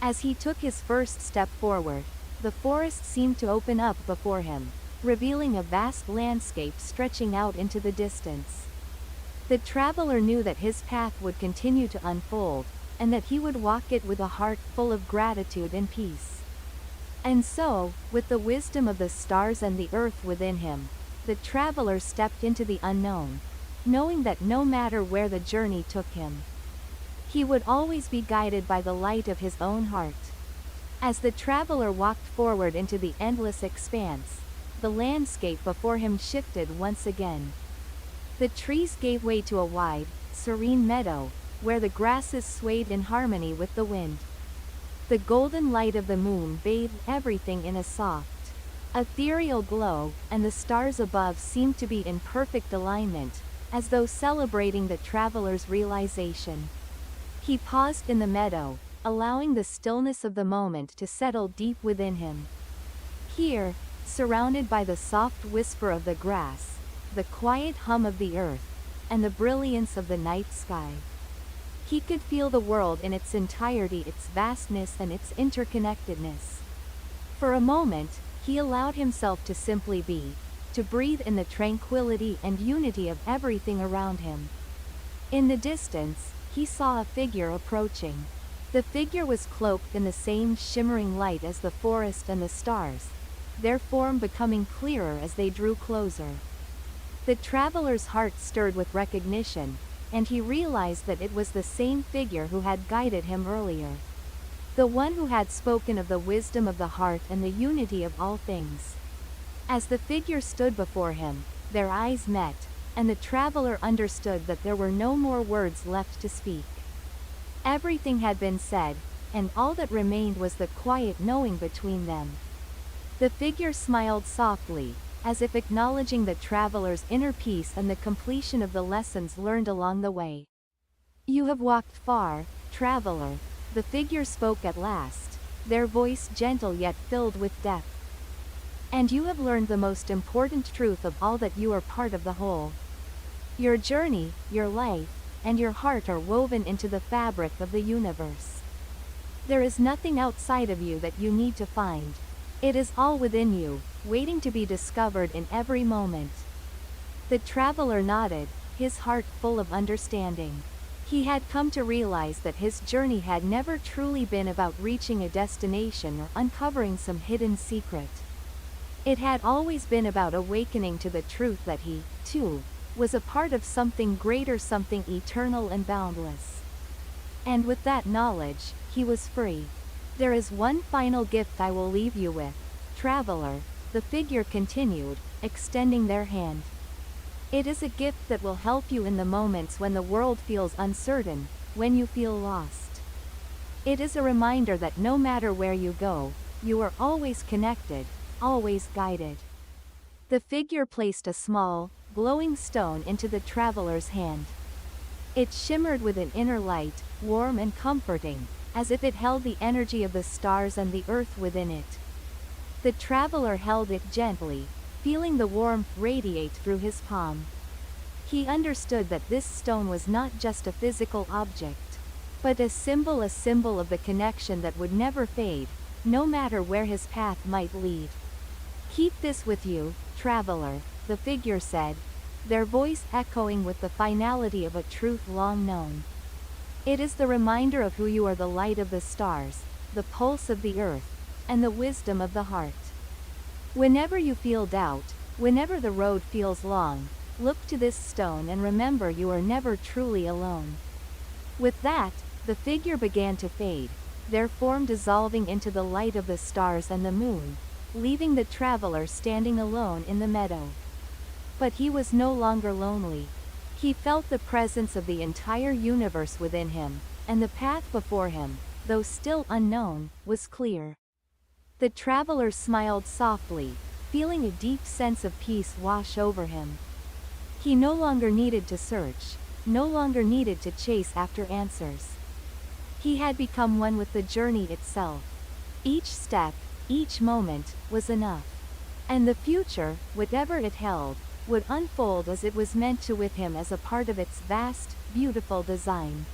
As he took his first step forward, the forest seemed to open up before him, revealing a vast landscape stretching out into the distance. The traveler knew that his path would continue to unfold, and that he would walk it with a heart full of gratitude and peace. And so, with the wisdom of the stars and the earth within him, the traveler stepped into the unknown, knowing that no matter where the journey took him, he would always be guided by the light of his own heart. As the traveler walked forward into the endless expanse, the landscape before him shifted once again. The trees gave way to a wide, serene meadow, where the grasses swayed in harmony with the wind. The golden light of the moon bathed everything in a soft, ethereal glow, and the stars above seemed to be in perfect alignment, as though celebrating the traveler's realization. He paused in the meadow, allowing the stillness of the moment to settle deep within him. Here, surrounded by the soft whisper of the grass, the quiet hum of the earth, and the brilliance of the night sky, he could feel the world in its entirety, its vastness and its interconnectedness. For a moment, he allowed himself to simply be, to breathe in the tranquility and unity of everything around him. In the distance, he saw a figure approaching. The figure was cloaked in the same shimmering light as the forest and the stars, their form becoming clearer as they drew closer. The traveler's heart stirred with recognition, and he realized that it was the same figure who had guided him earlier. The one who had spoken of the wisdom of the heart and the unity of all things. As the figure stood before him, their eyes met, and the traveler understood that there were no more words left to speak. Everything had been said, and all that remained was the quiet knowing between them. The figure smiled softly, as if acknowledging the traveler's inner peace and the completion of the lessons learned along the way. "You have walked far, traveler," the figure spoke at last, their voice gentle yet filled with depth. "And you have learned the most important truth of all, that you are part of the whole. Your journey, your life, and your heart are woven into the fabric of the universe. There is nothing outside of you that you need to find. It is all within you, waiting to be discovered in every moment." The traveler nodded, his heart full of understanding. He had come to realize that his journey had never truly been about reaching a destination or uncovering some hidden secret. It had always been about awakening to the truth that he, too, was a part of something greater, something eternal and boundless. And with that knowledge, he was free. "There is one final gift I will leave you with, traveler," the figure continued, extending their hand. "It is a gift that will help you in the moments when the world feels uncertain, when you feel lost. It is a reminder that no matter where you go, you are always connected, always guided." The figure placed a small, glowing stone into the traveler's hand. It shimmered with an inner light, warm and comforting, as if it held the energy of the stars and the earth within it. The traveler held it gently, feeling the warmth radiate through his palm. He understood that this stone was not just a physical object, but a symbol of the connection that would never fade, no matter where his path might lead. "Keep this with you, traveler," the figure said, their voice echoing with the finality of a truth long known. "It is the reminder of who you are, the light of the stars, the pulse of the earth, and the wisdom of the heart. Whenever you feel doubt, whenever the road feels long, look to this stone and remember you are never truly alone." With that, the figure began to fade, their form dissolving into the light of the stars and the moon, leaving the traveler standing alone in the meadow. But he was no longer lonely. He felt the presence of the entire universe within him, and the path before him, though still unknown, was clear. The traveler smiled softly, feeling a deep sense of peace wash over him. He no longer needed to search, no longer needed to chase after answers. He had become one with the journey itself. Each step, each moment, was enough. And the future, whatever it held, would unfold as it was meant to, with him as a part of its vast, beautiful design.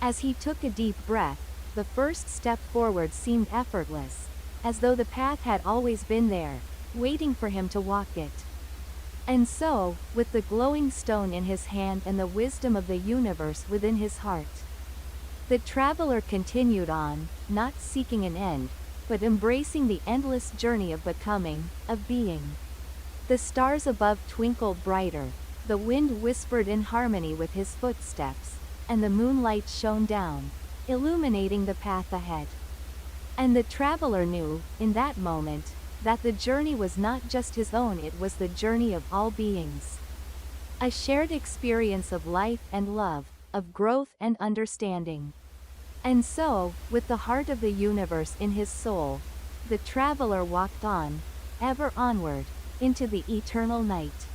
As he took a deep breath, the first step forward seemed effortless, as though the path had always been there, waiting for him to walk it. And so, with the glowing stone in his hand and the wisdom of the universe within his heart, the traveler continued on, not seeking an end, but embracing the endless journey of becoming, of being. The stars above twinkled brighter, the wind whispered in harmony with his footsteps, and the moonlight shone down, illuminating the path ahead. And the traveler knew, in that moment, that the journey was not just his own, it was the journey of all beings. A shared experience of life and love, of growth and understanding. And so, with the heart of the universe in his soul, the traveler walked on, ever onward, into the eternal night.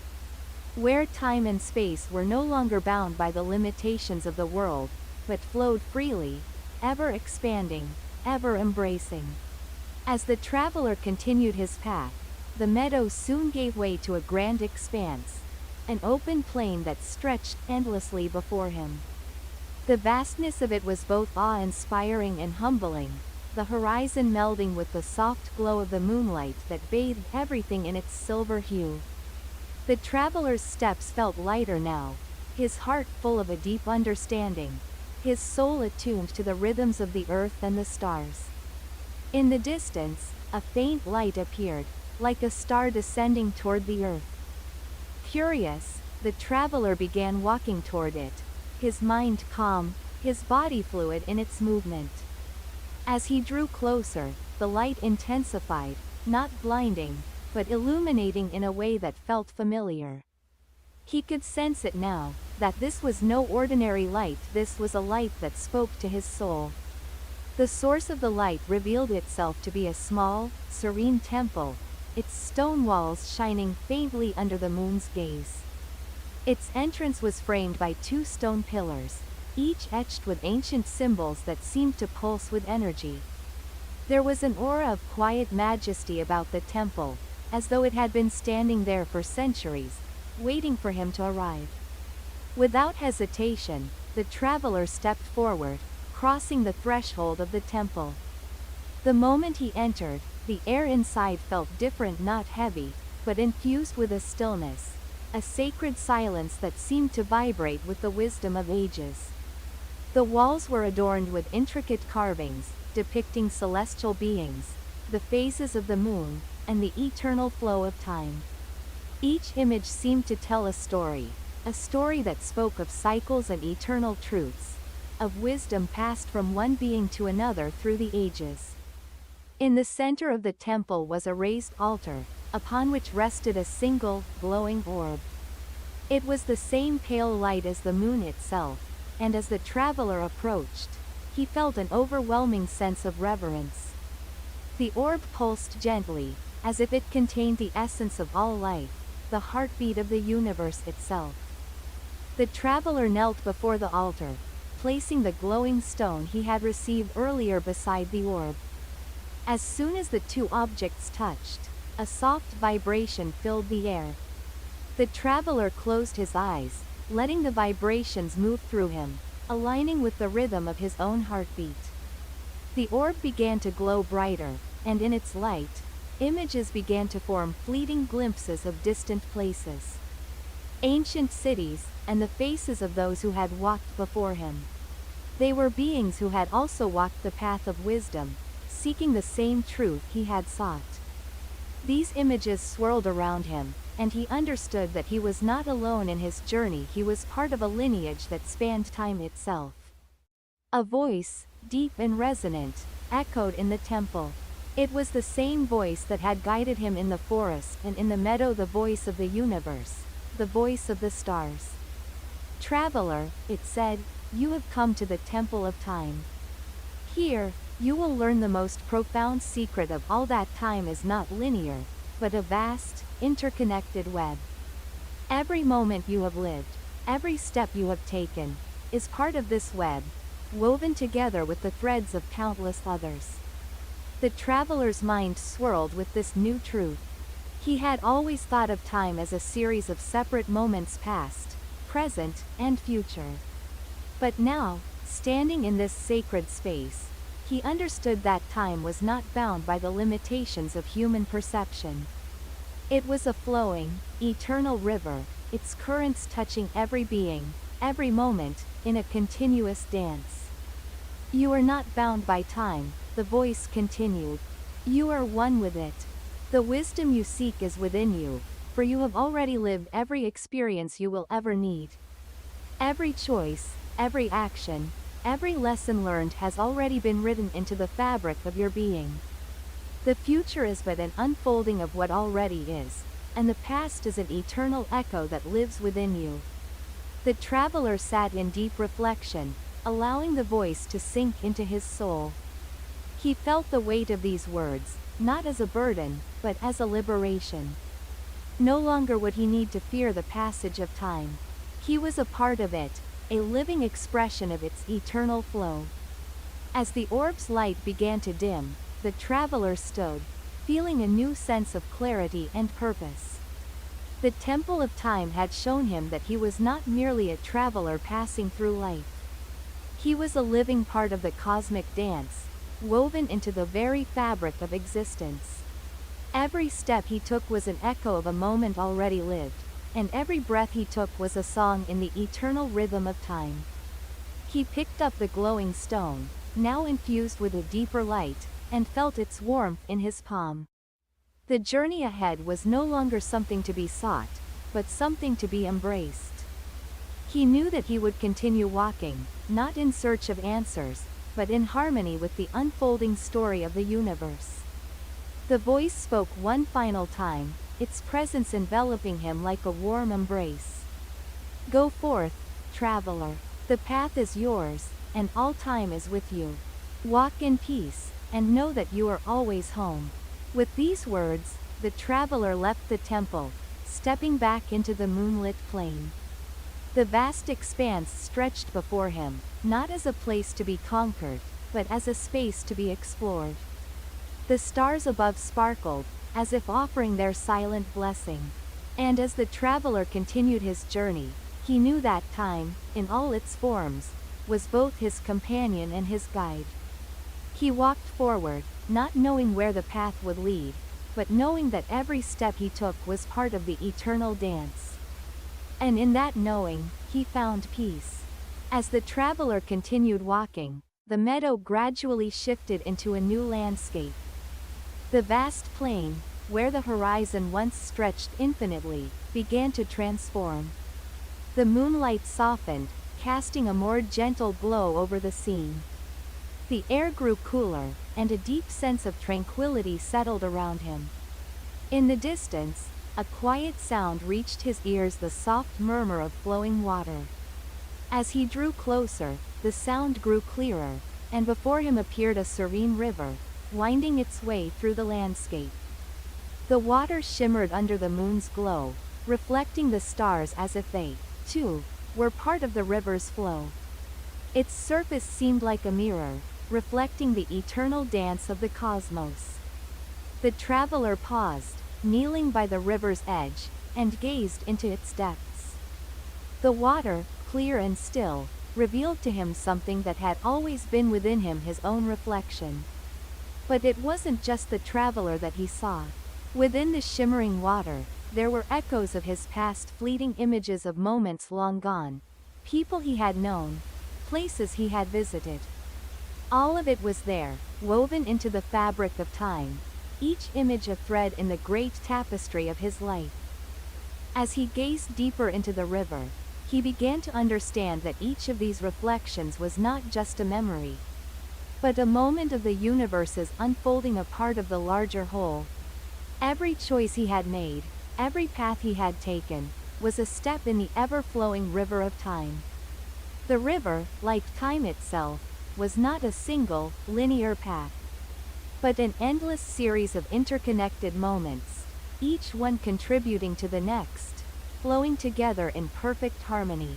Where time and space were no longer bound by the limitations of the world, but flowed freely, ever expanding, ever embracing. As the traveler continued his path, the meadow soon gave way to a grand expanse, an open plain that stretched endlessly before him. The vastness of it was both awe-inspiring and humbling, the horizon melding with the soft glow of the moonlight that bathed everything in its silver hue. The traveler's steps felt lighter now, his heart full of a deep understanding, his soul attuned to the rhythms of the earth and the stars. In the distance, a faint light appeared, like a star descending toward the earth. Curious, the traveler began walking toward it, his mind calm, his body fluid in its movement. As he drew closer, the light intensified, not blinding, but illuminating in a way that felt familiar. He could sense it now, that this was no ordinary light, this was a light that spoke to his soul. The source of the light revealed itself to be a small, serene temple, its stone walls shining faintly under the moon's gaze. Its entrance was framed by 2 stone pillars, each etched with ancient symbols that seemed to pulse with energy. There was an aura of quiet majesty about the temple, as though it had been standing there for centuries, waiting for him to arrive. Without hesitation, the traveler stepped forward, crossing the threshold of the temple. The moment he entered, the air inside felt different, not heavy, but infused with a stillness, a sacred silence that seemed to vibrate with the wisdom of ages. The walls were adorned with intricate carvings, depicting celestial beings, the phases of the moon, and the eternal flow of time. Each image seemed to tell a story that spoke of cycles and eternal truths, of wisdom passed from one being to another through the ages. In the center of the temple was a raised altar, upon which rested a single, glowing orb. It was the same pale light as the moon itself, and as the traveler approached, he felt an overwhelming sense of reverence. The orb pulsed gently, as if it contained the essence of all life, the heartbeat of the universe itself. The traveler knelt before the altar, placing the glowing stone he had received earlier beside the orb. As soon as the 2 objects touched, a soft vibration filled the air. The traveler closed his eyes, letting the vibrations move through him, aligning with the rhythm of his own heartbeat. The orb began to glow brighter, and in its light, images began to form, fleeting glimpses of distant places, ancient cities, and the faces of those who had walked before him. They were beings who had also walked the path of wisdom, seeking the same truth he had sought. These images swirled around him, and he understood that he was not alone in his journey, he was part of a lineage that spanned time itself. A voice, deep and resonant, echoed in the temple. It was the same voice that had guided him in the forest and in the meadow, the voice of the universe, the voice of the stars. "Traveler," it said, "you have come to the temple of time. Here, you will learn the most profound secret of all, that time is not linear, but a vast, interconnected web. Every moment you have lived, every step you have taken, is part of this web, woven together with the threads of countless others." The traveler's mind swirled with this new truth. He had always thought of time as a series of separate moments, past, present, and future. But now, standing in this sacred space, he understood that time was not bound by the limitations of human perception. It was a flowing, eternal river, its currents touching every being, every moment, in a continuous dance. "You are not bound by time," the voice continued. "You are one with it. The wisdom you seek is within you, for you have already lived every experience you will ever need. Every choice, every action, every lesson learned has already been written into the fabric of your being. The future is but an unfolding of what already is, and the past is an eternal echo that lives within you. The traveler sat in deep reflection, allowing the voice to sink into his soul. He felt the weight of these words, not as a burden, but as a liberation. No longer would he need to fear the passage of time. He was a part of it, a living expression of its eternal flow. As the orb's light began to dim, the traveler stood, feeling a new sense of clarity and purpose. The temple of time had shown him that he was not merely a traveler passing through life. He was a living part of the cosmic dance, woven into the very fabric of existence. Every step he took was an echo of a moment already lived, and every breath he took was a song in the eternal rhythm of time. He picked up the glowing stone, now infused with a deeper light, and felt its warmth in his palm. The journey ahead was no longer something to be sought, but something to be embraced. He knew that he would continue walking, not in search of answers, but in harmony with the unfolding story of the universe. The voice spoke one final time, its presence enveloping him like a warm embrace. Go forth, traveler. The path is yours, and all time is with you. Walk in peace, and know that you are always home. With these words, the traveler left the temple, stepping back into the moonlit plain. The vast expanse stretched before him, not as a place to be conquered, but as a space to be explored. The stars above sparkled, as if offering their silent blessing. And as the traveler continued his journey, he knew that time, in all its forms, was both his companion and his guide. He walked forward, not knowing where the path would lead, but knowing that every step he took was part of the eternal dance. And in that knowing, he found peace. As the traveler continued walking, the meadow gradually shifted into a new landscape. The vast plain, where the horizon once stretched infinitely, began to transform. The moonlight softened, casting a more gentle glow over the scene. The air grew cooler, and a deep sense of tranquility settled around him. In the distance, a quiet sound reached his ears, the soft murmur of flowing water. As he drew closer, the sound grew clearer, and before him appeared a serene river, winding its way through the landscape. The water shimmered under the moon's glow, reflecting the stars as if they, too, were part of the river's flow. Its surface seemed like a mirror, reflecting the eternal dance of the cosmos. The traveler paused, kneeling by the river's edge, and gazed into its depths. The water, clear and still, revealed to him something that had always been within him, his own reflection. But it wasn't just the traveler that he saw. Within the shimmering water, there were echoes of his past, fleeting images of moments long gone, people he had known, places he had visited. All of it was there, woven into the fabric of time, each image a thread in the great tapestry of his life. As he gazed deeper into the river, he began to understand that each of these reflections was not just a memory, but a moment of the universe's unfolding, a part of the larger whole. Every choice he had made, every path he had taken, was a step in the ever-flowing river of time. The river, like time itself, was not a single, linear path, but an endless series of interconnected moments, each one contributing to the next, flowing together in perfect harmony.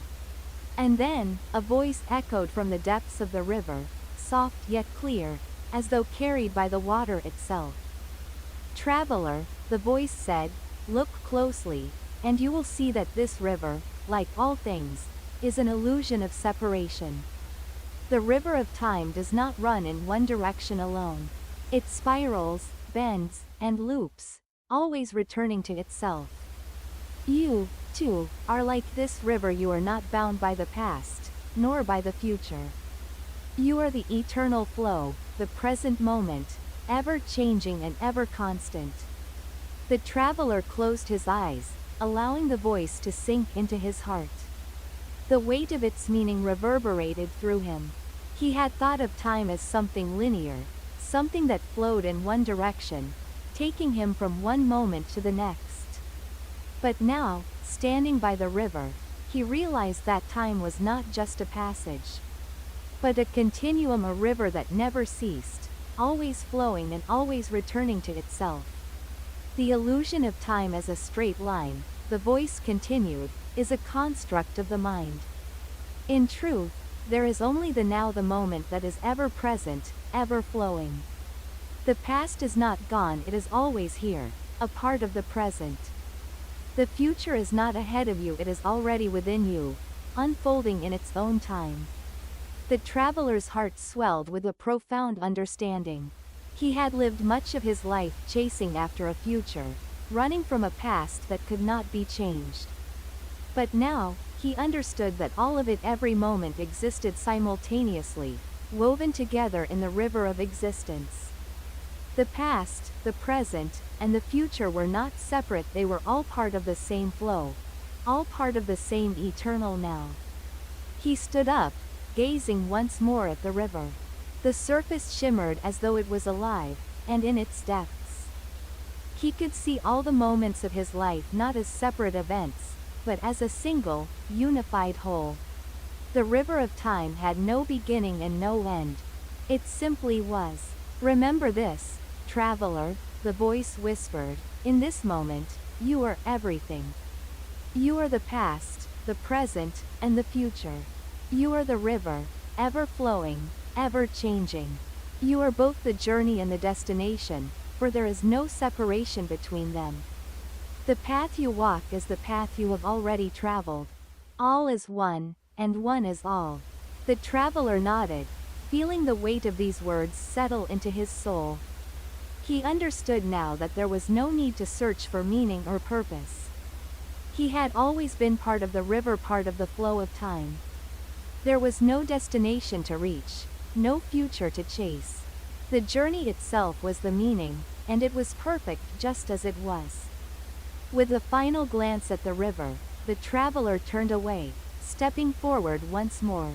And then, a voice echoed from the depths of the river, soft yet clear, as though carried by the water itself. Traveler, the voice said, look closely, and you will see that this river, like all things, is an illusion of separation. The river of time does not run in one direction alone. It spirals, bends, and loops, always returning to itself. You, too, are like this river. You are not bound by the past, nor by the future. You are the eternal flow, the present moment, ever changing and ever constant. The traveler closed his eyes, allowing the voice to sink into his heart. The weight of its meaning reverberated through him. He had thought of time as something linear, something that flowed in one direction, taking him from one moment to the next. But now, standing by the river, he realized that time was not just a passage, but a continuum, a river that never ceased, always flowing and always returning to itself. The illusion of time as a straight line, the voice continued, is a construct of the mind. In truth, there is only the now, the moment that is ever present, ever flowing. The past is not gone, it is always here, a part of the present. The future is not ahead of you, it is already within you, unfolding in its own time. The traveler's heart swelled with a profound understanding. He had lived much of his life chasing after a future, running from a past that could not be changed. But now, he understood that all of it, every moment, existed simultaneously, woven together in the river of existence. The past, the present, and the future were not separate, they were all part of the same flow, all part of the same eternal now. He stood up, gazing once more at the river. The surface shimmered as though it was alive, and in its depths, he could see all the moments of his life not as separate events, but as a single, unified whole. The river of time had no beginning and no end. It simply was. Remember this, traveler, the voice whispered, in this moment, you are everything. You are the past, the present, and the future. You are the river, ever flowing, ever changing. You are both the journey and the destination, for there is no separation between them. The path you walk is the path you have already traveled. All is one, and one is all. The traveler nodded, feeling the weight of these words settle into his soul. He understood now that there was no need to search for meaning or purpose. He had always been part of the river, part of the flow of time. There was no destination to reach, no future to chase. The journey itself was the meaning, and it was perfect just as it was. With a final glance at the river, the traveler turned away, stepping forward once more.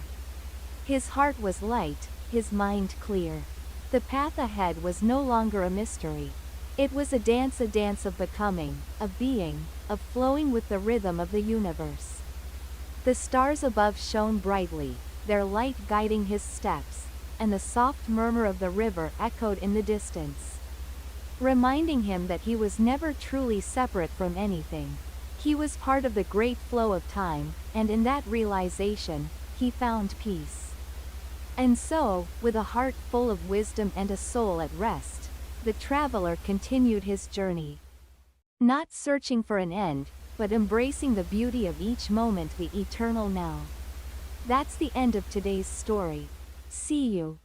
His heart was light, his mind clear. The path ahead was no longer a mystery. It was a dance of becoming, of being, of flowing with the rhythm of the universe. The stars above shone brightly, their light guiding his steps, and the soft murmur of the river echoed in the distance, reminding him that he was never truly separate from anything. He was part of the great flow of time, and in that realization, he found peace. And so, with a heart full of wisdom and a soul at rest, the traveler continued his journey. Not searching for an end, but embracing the beauty of each moment, the eternal now. That's the end of today's story. See you.